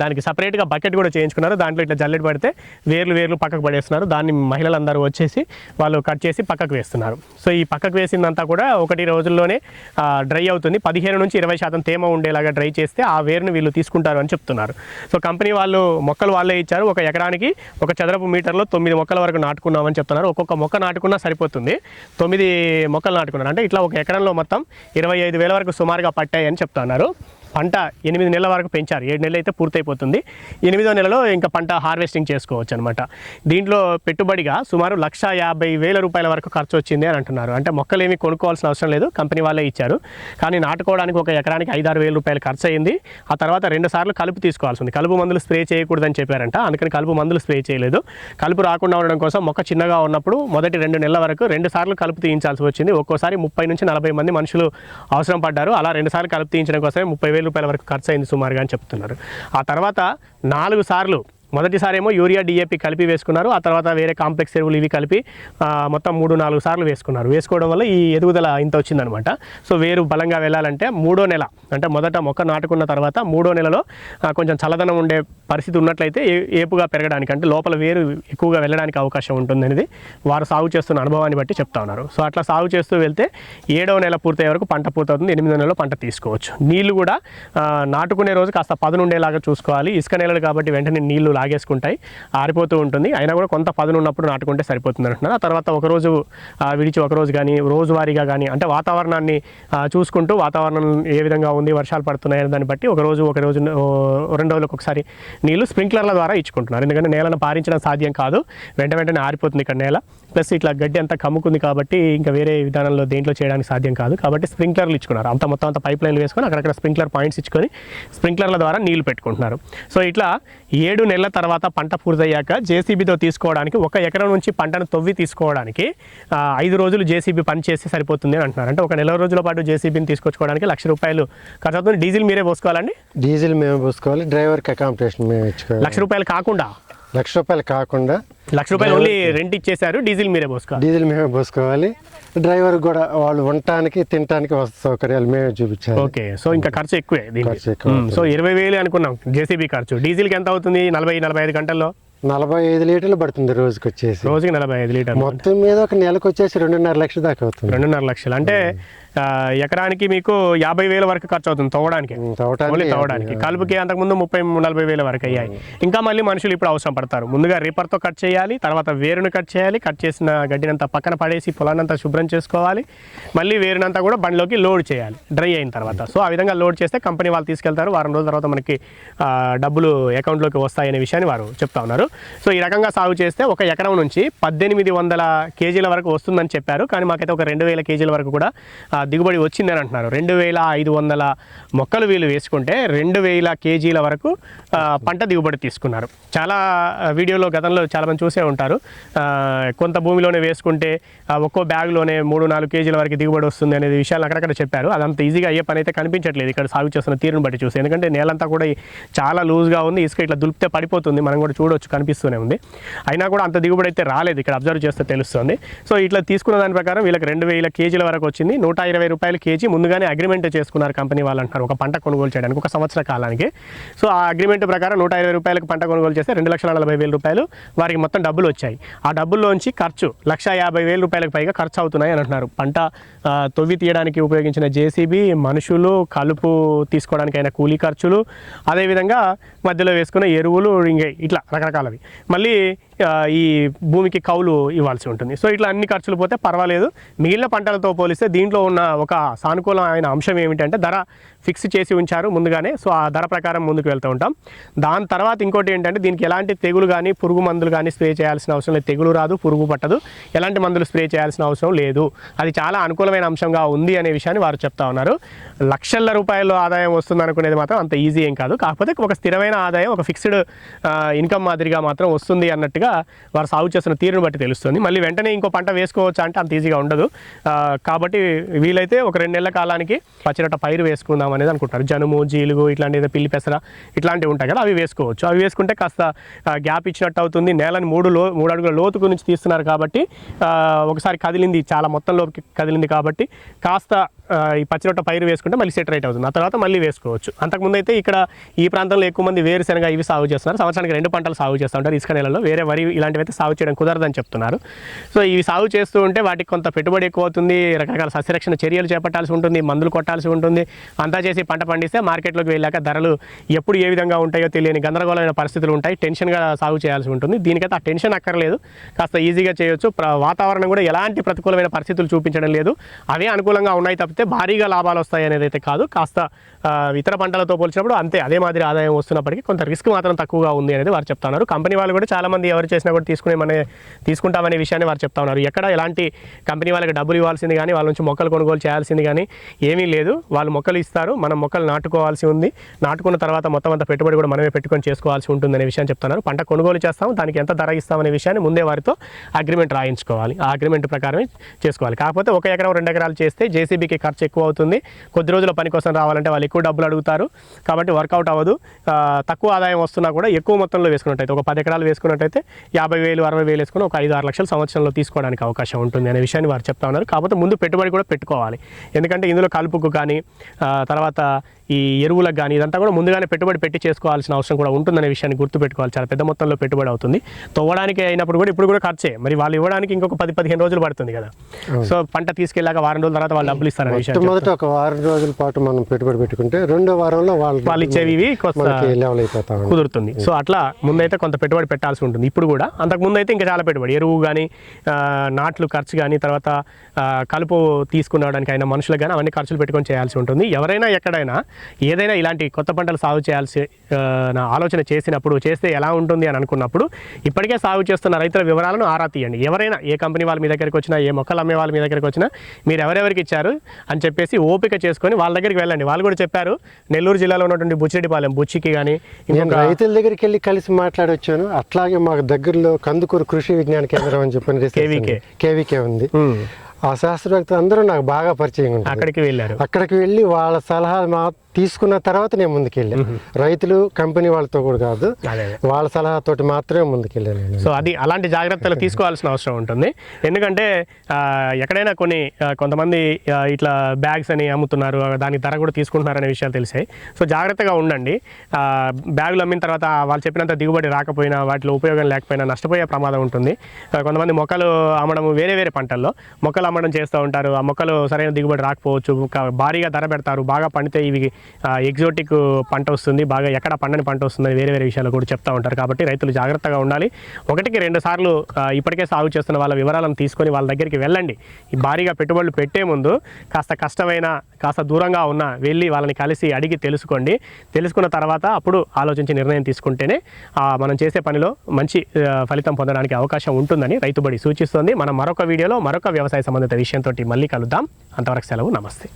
దానికి సపరేట్గా బకెట్ కూడా చేయించుకున్నారు. దాంట్లో ఇట్లా జల్లెడ పడితే వేర్లు పక్కకు పడేస్తున్నారు. దాన్ని మహిళలందరూ వచ్చేసి వాళ్ళు కట్ చేసి పక్కకు వేస్తున్నారు. సో ఈ పక్కకు వేసిందంతా కూడా 1 రోజుల్లోనే డ్రై అవుతుంది. 15 నుంచి 20% తేమ ఉండేలాగా డ్రై చేస్తే ఆ వేరును వీళ్ళు తీసుకుంటారు అని చెప్తున్నారు. సో కంపెనీ వాళ్ళు మొక్కలు వాళ్ళే ఇచ్చారు. ఒక ఎకరానికి 1 చదరపు మీటర్లో 9 మొక్కల వరకు నాటుకున్నామని చెప్తున్నారు. ఒక్కొక్క మొక్క నాటుకున్నా సరిపోతుంది. 9 మొక్కలు నాటుకున్నారు అంటే ఇట్లా ఒక ఎకరంలో మొత్తం 25,000 వరకు సుమారుగా పట్టాయని చెప్తున్నారు. పంట 8 నెలల వరకు పెంచారు. 7 నెలలు అయితే పూర్తయిపోతుంది. 8వ నెలలో ఇంకా పంట హార్వెస్టింగ్ చేసుకోవచ్చు అనమాట. దీంట్లో పెట్టుబడిగా సుమారు 1,50,000 రూపాయల వరకు ఖర్చు వచ్చింది అని అంటున్నారు. అంటే మొక్కలు ఏమీ కొనుక్కోవాల్సిన అవసరం లేదు, కంపెనీ వాళ్ళే ఇచ్చారు. కానీ నాటుకోవడానికి ఒక ఎకరానికి 5-6 వేల రూపాయలు ఖర్చు అయింది. ఆ తర్వాత 2 సార్లు కలుపు తీసుకోవాల్సి ఉంది. కలుపు మందులు స్ప్రే చేయకూడదని చెప్పారంట, అందుకని కలుపు మందులు స్ప్రే చేయలేదు. కలుపు రాకుండా ఉండడం కోసం మొక్క చిన్నగా ఉన్నప్పుడు మొదటి 2 నెలల వరకు 2 సార్లు కలుపు తీయించాల్సి వచ్చింది. ఒక్కోసారి 30 నుంచి 40 మంది మనుషులు అవసరం పడ్డారు. అలా 2 సార్లు కలుపు తీయించడం కోసమే 30,000 రూపాయల వరకు ఖర్చు అయింది సుమారుగా అని చెప్తున్నారు. ఆ తర్వాత 4 సార్లు, మొదటిసారి ఏమో యూరియా DAP కలిపి వేసుకున్నారు. ఆ తర్వాత వేరే కాంప్లెక్స్ ఎరువులు ఇవి కలిపి మొత్తం 3-4 సార్లు వేసుకున్నారు. వేసుకోవడం వల్ల ఈ ఎదుగుదల ఇంత వచ్చిందనమాట. సో వేరు బలంగా వెళ్ళాలంటే 3వ నెల, అంటే మొదట మొక్క నాటుకున్న తర్వాత 3వ నెలలో కొంచెం చల్లదనం ఉండే పరిస్థితి ఉన్నట్లయితే ఏపుగా పెరగడానికి, అంటే లోపల వేరు ఎక్కువగా వెళ్ళడానికి అవకాశం ఉంటుంది అనేది వారు సాగు చేస్తున్న అనుభవాన్ని బట్టి చెప్తా ఉన్నారు. సో అట్లా సాగు చేస్తూ వెళ్తే 7వ నెల పూర్తయ్యే వరకు పంట పూర్తవుతుంది. 8వ నెలలో పంట తీసుకోవచ్చు. నీళ్లు కూడా నాటుకునే రోజు కాస్త పదును ఉండేలాగా చూసుకోవాలి. ఇసుక నేలలు కాబట్టి వెంటనే నీళ్లు లాగేసుకుంటాయి, ఆరిపోతూ ఉంటుంది. అయినా కూడా కొంత పదును ఉన్నప్పుడు నాటుకుంటే సరిపోతుంది అంటున్నారు. ఆ తర్వాత ఒకరోజు విడిచి ఒకరోజు కానీ రోజువారీగా కానీ, అంటే వాతావరణాన్ని చూసుకుంటూ వాతావరణం ఏ విధంగా ఉంది, వర్షాలు పడుతున్నాయని దాన్ని బట్టి ఒక రోజు 2 రోజులకు ఒకసారి నీళ్లు స్ప్రింక్లర్ల ద్వారా ఇచ్చుకుంటున్నారు. ఎందుకంటే నేలను పారించడం సాధ్యం కాదు, వెంటనే ఆరిపోతుంది ఇక్కడ నేల. ప్లస్ ఇట్లా గడ్డి అంతా కమ్ముకుంది కాబట్టి ఇంకా వేరే విధానంలో దేంట్లో చేయడానికి సాధ్యం కాదు. కాబట్టి స్ప్రింక్లర్లు ఇచ్చుకున్నారు. మొత్తం పైప్ లైన్లు వేసుకొని అక్కడక్కడ స్ప్రింక్లర్ పాయింట్స్ ఇచ్చుకొని స్ప్రింక్లర్ల ద్వారా నీళ్లు పెట్టుకుంటున్నారు. సో ఇట్లా 7 నెలల తర్వాత పంట పూర్తయ్యాక జేసీబీతో తీసుకోవడానికి, 1 ఎకరం నుంచి పంటను తవ్వి తీసుకోవడానికి 5 రోజులు జేసీబీ పని చేస్తే సరిపోతుంది అని అంటున్నారు. అంటే 1 నెల రోజుల పాటు జేసీబీని తీసుకొచ్చుకోవడానికి 1,00,000 రూపాయలు ఖర్చు అవుతుంది. డీజిల్ మీరే పోసుకోవాలండి? డీజిల్ మేము పోసుకోవాలి, డ్రైవర్కి అకామిడేషన్ మేము ఇచ్చుకోవాలి. 1,00,000 రూపాయలు కాకుండా 1,00,000 రూపాయలు కాకుండా 1,00,000 రూపాయలు ఓన్లీ రెంట్ ఇచ్చేసారు, డీజిల్ మీరే పోసుకోవాలి. డీజిల్ మేమే పోసుకోవాలి. డ్రైవర్ కూడా వాళ్ళు ఉండటానికి తినడానికి వసతి సౌకర్యాలు మేమే చూపించాలి. ఓకే, సో ఇంకా ఖర్చు ఎక్కువే దీనికి. సో 20,000 అనుకున్నాం జేసీబీ ఖర్చు. డీజిల్కి ఎంత అవుతుంది? 40-45 గంటల్లో 45 లీటర్లు పడుతుంది రోజుకి వచ్చేసి. రోజుకి 45 లీటర్లు. మొత్తం మీద ఒక నెలకు వచ్చేసి 2.5 లక్షల దాకా అవుతుంది. 2.5 లక్షలు అంటే ఎకరానికి మీకు 50,000 వరకు ఖర్చు అవుతుంది తవ్వడానికి. కలుపుకి అంతకుముందు 30-40 వేల వరకు అయ్యాయి. ఇంకా మళ్ళీ మనుషులు ఇప్పుడు అవసరం పడతారు. ముందుగా రీపర్తో కట్ చేయాలి, తర్వాత వేరును కట్ చేయాలి, కట్ చేసిన గడ్డినంతా పక్కన పడేసి పొలాన్నంతా శుభ్రం చేసుకోవాలి, మళ్ళీ వేరునంతా కూడా బండిలోకి లోడ్ చేయాలి డ్రై అయిన తర్వాత. సో ఆ విధంగా లోడ్ చేస్తే కంపెనీ వాళ్ళు తీసుకెళ్తారు. వారం రోజుల తర్వాత మనకి డబ్బులు అకౌంట్లోకి వస్తాయనే విషయాన్ని వారు చెప్తా ఉన్నారు. సో ఈ రకంగా సాగు చేస్తే 1 ఎకరం నుంచి 1,800 కేజీల వరకు వస్తుందని చెప్పారు. కానీ మాకైతే ఒక 2,000 కేజీల వరకు కూడా దిగుబడి వచ్చిందని అంటున్నారు. 2,500 మొక్కలు వీళ్ళు వేసుకుంటే 2,000 కేజీల వరకు పంట దిగుబడి తీసుకున్నారు. చాలా వీడియోలో గతంలో చాలామంది చూసే ఉంటారు. కొంత భూమిలోనే వేసుకుంటే ఒక్కో బ్యాగ్లోనే 3-4 కేజీల వరకు దిగుబడి వస్తుంది అనేది విషయాలు అక్కడక్కడ చెప్పారు. అదంత ఈజీగా అయ్యే పని అయితే కనిపించట్లేదు ఇక్కడ సాగు చేస్తున్న తీరును బట్టి చూసి. ఎందుకంటే నేలంతా కూడా చాలా లూజ్గా ఉంది, ఇసుక ఇట్లా దులిపితే పడిపోతుంది, మనం కూడా చూడొచ్చు, కనిపిస్తూనే ఉంది. అయినా కూడా అంత దిగుబడి అయితే రాలేదు, ఇక్కడ అబ్జర్వ్ చేస్తే తెలుస్తుంది. సో ఇట్లా తీసుకున్న దాని ప్రకారం వీళ్ళకి 2,000 కేజీల వరకు వచ్చింది. 120 రూపాయలు కేజీ ముందుగానే అగ్రిమెంట్ చేసుకున్నారు కంపెనీ వాళ్ళు అంటారు, ఒక పంట కొనుగోలు చేయడానికి 1 సంవత్సర కాలానికి. సో ఆ అగ్రిమెంట్ ప్రకారం 120 రూపాయలకు పంట కొనుగోలు చేస్తే 2,40,000 రూపాయలు వారికి మొత్తం డబ్బులు వచ్చాయి. ఆ డబ్బుల్లోంచి ఖర్చు 1,50,000 రూపాయలకు పైగా ఖర్చు అవుతున్నాయి అని అంటున్నారు. పంట తొవ్వి తీయడానికి ఉపయోగించిన జేసీబీ, మనుషులు, కలుపు తీసుకోవడానికైనా కూలీ ఖర్చులు, అదేవిధంగా మధ్యలో వేసుకున్న ఎరువులు, ఇంకా ఇట్లా రకరకాలవి. మళ్ళీ ఈ భూమికి కౌలు ఇవ్వాల్సి ఉంటుంది. సో ఇట్లా అన్ని ఖర్చులు పోతే పర్వాలేదు. మిగిలిన పంటలతో పోలిస్తే దీంట్లో ఉన్న ఒక సానుకూలమైన అంశం ఏమిటంటే ధర ఫిక్స్ చేసి ఉంచారు ముందుగానే. సో ఆ ధర ప్రకారం ముందుకు వెళ్తూ ఉంటాం. దాని తర్వాత ఇంకోటి ఏంటంటే దీనికి ఎలాంటి తెగులు కానీ పురుగు మందులు కానీ స్ప్రే చేయాల్సిన అవసరం లేదు. తెగులు రాదు, పురుగు పట్టదు, ఎలాంటి మందులు స్ప్రే చేయాల్సిన అవసరం లేదు. అది చాలా అనుకూలమైన అంశంగా ఉంది అనే విషయాన్ని వారు చెప్తా ఉన్నారు. లక్షల రూపాయలు ఆదాయం వస్తుంది అనుకునేది మాత్రం అంత ఈజీ ఏం కాదు. కాకపోతే ఒక స్థిరమైన ఆదాయం, ఒక ఫిక్స్డ్ ఇన్కమ్ మాదిరిగా మాత్రం వస్తుంది అన్నట్టుగా వారు సాగు చేస్తున్న తీరును బట్టి తెలుస్తుంది. మళ్ళీ వెంటనే ఇంకో పంట వేసుకోవచ్చా అంటే అంత ఈజీగా ఉండదు. కాబట్టి వీలైతే ఒక 2 నెలల కాలానికి పచ్చిరొట్ట పైరు వేసుకుందాం అనేది అనుకుంటారు. జనుము, జీలుగు ఇట్లాంటి పిల్లి పెసర ఇట్లాంటివి ఉంటాయి కదా, అవి వేసుకోవచ్చు. అవి వేసుకుంటే కాస్త గ్యాప్ ఇచ్చినట్టు అవుతుంది. నేలని 3 అడుగుల లోతుకు నుంచి తీస్తున్నారు కాబట్టి ఒకసారి కదిలింది, చాలా మొత్తంలోకి కదిలింది కాబట్టి కాస్త ఈ పచ్చిరొట్ట పైరు వేసుకుంటే మళ్ళీ సెట్ రైట్ అవుతుంది. ఆ తర్వాత మళ్ళీ వేసుకోవచ్చు. అంతకుముందు అయితే ఇక్కడ ఈ ప్రాంతంలో ఎక్కువ మంది వేరుశనగ ఇవి సాగు చేస్తున్నారు. సంవత్సరానికి 2 పంటలు సాగు చేస్తూ ఉంటారు ఇసుక నేలలో. వేరే వరి ఇలాంటివి అయితే సాగు చేయడం కుదరదని చెప్తున్నారు. సో ఇవి సాగు చేస్తూ ఉంటే వాటికి కొంత పెట్టుబడి ఎక్కువ అవుతుంది, రకరకాల సస్యరక్షణ చర్యలు చేపట్టాల్సి ఉంటుంది, మందులు కొట్టాల్సి ఉంటుంది. అంతా చేసి పంట పండిస్తే మార్కెట్లోకి వెళ్ళాక ధరలు ఎప్పుడు ఏ విధంగా ఉంటాయో తెలియని గందరగోళమైన పరిస్థితులు ఉంటాయి. టెన్షన్గా సాగు చేయాల్సి ఉంటుంది. దీనికైతే ఆ టెన్షన్ అక్కర్లేదు, కాస్త ఈజీగా చేయొచ్చు. వాతావరణం కూడా ఎలాంటి ప్రతికూలమైన పరిస్థితులు చూపించడం లేదు. అవే అనుకూలంగా ఉన్నాయి తప్పితే భారీగా లాభాలు వస్తాయి అనేది అయితే కాదు. కాస్త ఇతర పంటలతో పోల్చినప్పుడు అంతే అదే మాదిరి ఆదాయం వస్తున్నప్పటికీ కొంత రిస్క్ మాత్రం తక్కువగా ఉంది అనేది వారు చెప్తా ఉన్నారు. కంపెనీ వాళ్ళు కూడా చాలామంది ఎవరు చేసినా కూడా తీసుకుంటామనే విషయాన్ని వారు చెప్తా ఉన్నారు. ఎక్కడ ఎలాంటి కంపెనీ వాళ్ళకి డబ్బులు ఇవ్వాల్సింది కానీ వాళ్ళ నుంచి మొక్కలు కొనుగోలు చేయాల్సింది కానీ ఏమీ లేదు. వాళ్ళు మొక్కలు ఇస్తారు, మనం మొక్కలు నాటుకోవాల్సి ఉంది. నాటుకున్న తర్వాత మొత్తం అంత పెట్టుబడి కూడా మనమే పెట్టుకొని చేసుకోవాల్సి ఉంటుందనే విషయాన్ని చెప్తున్నారు. పంట కొనుగోలు చేస్తాం, దానికి ఎంత ధర ఇస్తామనే విషయాన్ని ముందే వారితో అగ్రిమెంట్ రాయించుకోవాలి. ఆ అగ్రిమెంట్ ప్రకారమే చేసుకోవాలి. కాకపోతే 1 ఎకరం 2 ఎకరాలు చేస్తే జేసీబీకి ఖర్చు ఎక్కువ అవుతుంది. కొద్ది రోజుల పని కోసం రావాలంటే వాళ్ళు ఎక్కువ డబ్బులు అడుగుతారు కాబట్టి వర్కౌట్ అవ్వదు. తక్కువ ఆదాయం వస్తున్నా కూడా ఎక్కువ మొత్తంలో వేసుకున్నట్టయితే ఒక 10 ఎకరాలు వేసుకున్నట్టయితే 50,000 60,000 వేసుకుని ఒక 5-6 లక్షలు సంవత్సరంలో తీసుకోవడానికి అవకాశం ఉంటుంది అనే విషయాన్ని వారు చెప్తా ఉన్నారు. కాకపోతే ముందు పెట్టుబడి కూడా పెట్టుకోవాలి. ఎందుకంటే ఇందులో కలుపుకు కానీ తర్వాత ఈ ఎరువులకు కానీ ఇదంతా కూడా ముందుగానే పెట్టుబడి పెట్టి చేసుకోవాల్సిన అవసరం కూడా ఉంటుందనే విషయాన్ని గుర్తుపెట్టుకోవాలి. చాలా పెద్ద మొత్తంలో పెట్టుబడి అవుతుంది. తవ్వడానికి అయినప్పుడు కూడా ఇప్పుడు కూడా ఖర్చే, మరి వాళ్ళు ఇవ్వడానికి ఇంకొక 10-15 రోజులు పడుతుంది కదా. సో పంట తీసుకెళ్ళాక వారం రోజుల తర్వాత వాళ్ళు డబ్బులు ఇస్తారనే విషయం. మొదట ఒక వారం రోజుల పాటు మనం పెట్టుబడి పెట్టుకుంటే 2వ వారంలో వాళ్ళు ఇచ్చేవి లెవెల్ అయిపోతా కుదురుతుంది. సో అట్లా ముందైతే కొంత పెట్టుబడి పెట్టాల్సి ఉంటుంది. ఇప్పుడు కూడా అంతకు ముందు అయితే ఇంకా చాలా పెట్టుబడి, ఎరువు కానీ నాట్లు ఖర్చు కానీ తర్వాత కలుపు తీసుకురావడానికి అయినా మనుషులకు కానీ అవన్నీ ఖర్చులు పెట్టుకొని చేయాల్సి ఉంటుంది. ఎవరైనా ఎక్కడైనా ఏదైనా ఇలాంటి కొత్త పంటలు సాగు చేయాల్సి ఆలోచన చేసినప్పుడు చేస్తే ఎలా ఉంటుంది అని అనుకున్నప్పుడు ఇప్పటికే సాగు చేస్తున్న రైతుల వివరాలను ఆరా తీయండి. ఎవరైనా ఏ కంపెనీ వాళ్ళ మీ దగ్గరికి వచ్చినా, ఏ మొక్కలు అమ్మే వాళ్ళ మీ దగ్గరికి వచ్చినా మీరు ఎవరెవరికి ఇచ్చారు అని చెప్పేసి ఓపిక చేసుకొని వాళ్ళ దగ్గరికి వెళ్ళండి. వాళ్ళు కూడా చెప్పారు, నెల్లూరు జిల్లాలో ఉన్నటువంటి బుచ్చిరెడ్డిపాలెం బుచ్చికి కానీ రైతుల దగ్గరికి వెళ్ళి కలిసి మాట్లాడొచ్చాను. అట్లాగే మాకు దగ్గరలో కందుకూరు కృషి విజ్ఞాన కేంద్రం అని చెప్పని కేవీకే ఉంది. ఆ శాస్త్రవేత్తలు అందరూ నాకు బాగా పరిచయం ఉంటుంది. అక్కడికి వెళ్ళి వాళ్ళ సలహాలు తీసుకున్న తర్వాత నేను ముందుకెళ్ళాను. రైతులు కంపెనీ వాళ్ళతో కూడా కాదు, వాళ్ళ సలహాతోటి మాత్రమే ముందుకెళ్ళాను. సో అది అలాంటి జాగ్రత్తలు తీసుకోవాల్సిన అవసరం ఉంటుంది. ఎందుకంటే ఎక్కడైనా కొంతమంది ఇట్లా బ్యాగ్స్ అని అమ్ముతున్నారు, దాని ధర కూడా తీసుకుంటున్నారు అనే విషయాలు తెలిసాయి. సో జాగ్రత్తగా ఉండండి. బ్యాగులు అమ్మిన తర్వాత వాళ్ళు చెప్పినంత దిగుబడి రాకపోయినా, వాటిలో ఉపయోగం లేకపోయినా నష్టపోయే ప్రమాదం ఉంటుంది. కొంతమంది మొక్కలు అమ్మడం వేరే పంటల్లో మొక్కలు అమ్మడం చేస్తూ ఉంటారు. ఆ మొక్కలు సరైన దిగుబడి రాకపోవచ్చు, భారీగా ధర పెడతారు. బాగా పండితే ఇవి ఎగ్జోటిక్ పంట వస్తుంది, బాగా ఎక్కడ పండని పంట వస్తుందని వేరే విషయాలు కూడా చెప్తూ ఉంటారు. కాబట్టి రైతులు జాగ్రత్తగా ఉండాలి. 1-2 సార్లు ఇప్పటికే సాగు చేస్తున్న వాళ్ళ వివరాలను తీసుకొని వాళ్ళ దగ్గరికి వెళ్ళండి. ఈ భారీగా పెట్టుబడులు పెట్టే ముందు కాస్త కష్టమైన, కాస్త దూరంగా ఉన్న వెళ్ళి వాళ్ళని కలిసి అడిగి తెలుసుకోండి. తెలుసుకున్న తర్వాత అప్పుడు ఆలోచించి నిర్ణయం తీసుకుంటేనే మనం చేసే పనిలో మంచి ఫలితం పొందడానికి అవకాశం ఉంటుందని రైతుబడి సూచిస్తుంది. మనం మరొక వీడియోలో మరొక వ్యవసాయ సంబంధిత విషయంతో మళ్ళీ కలుద్దాం. అంతవరకు సెలవు. నమస్తే.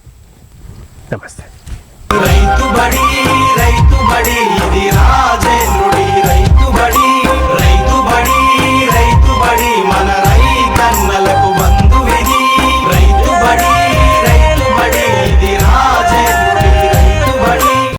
రైతు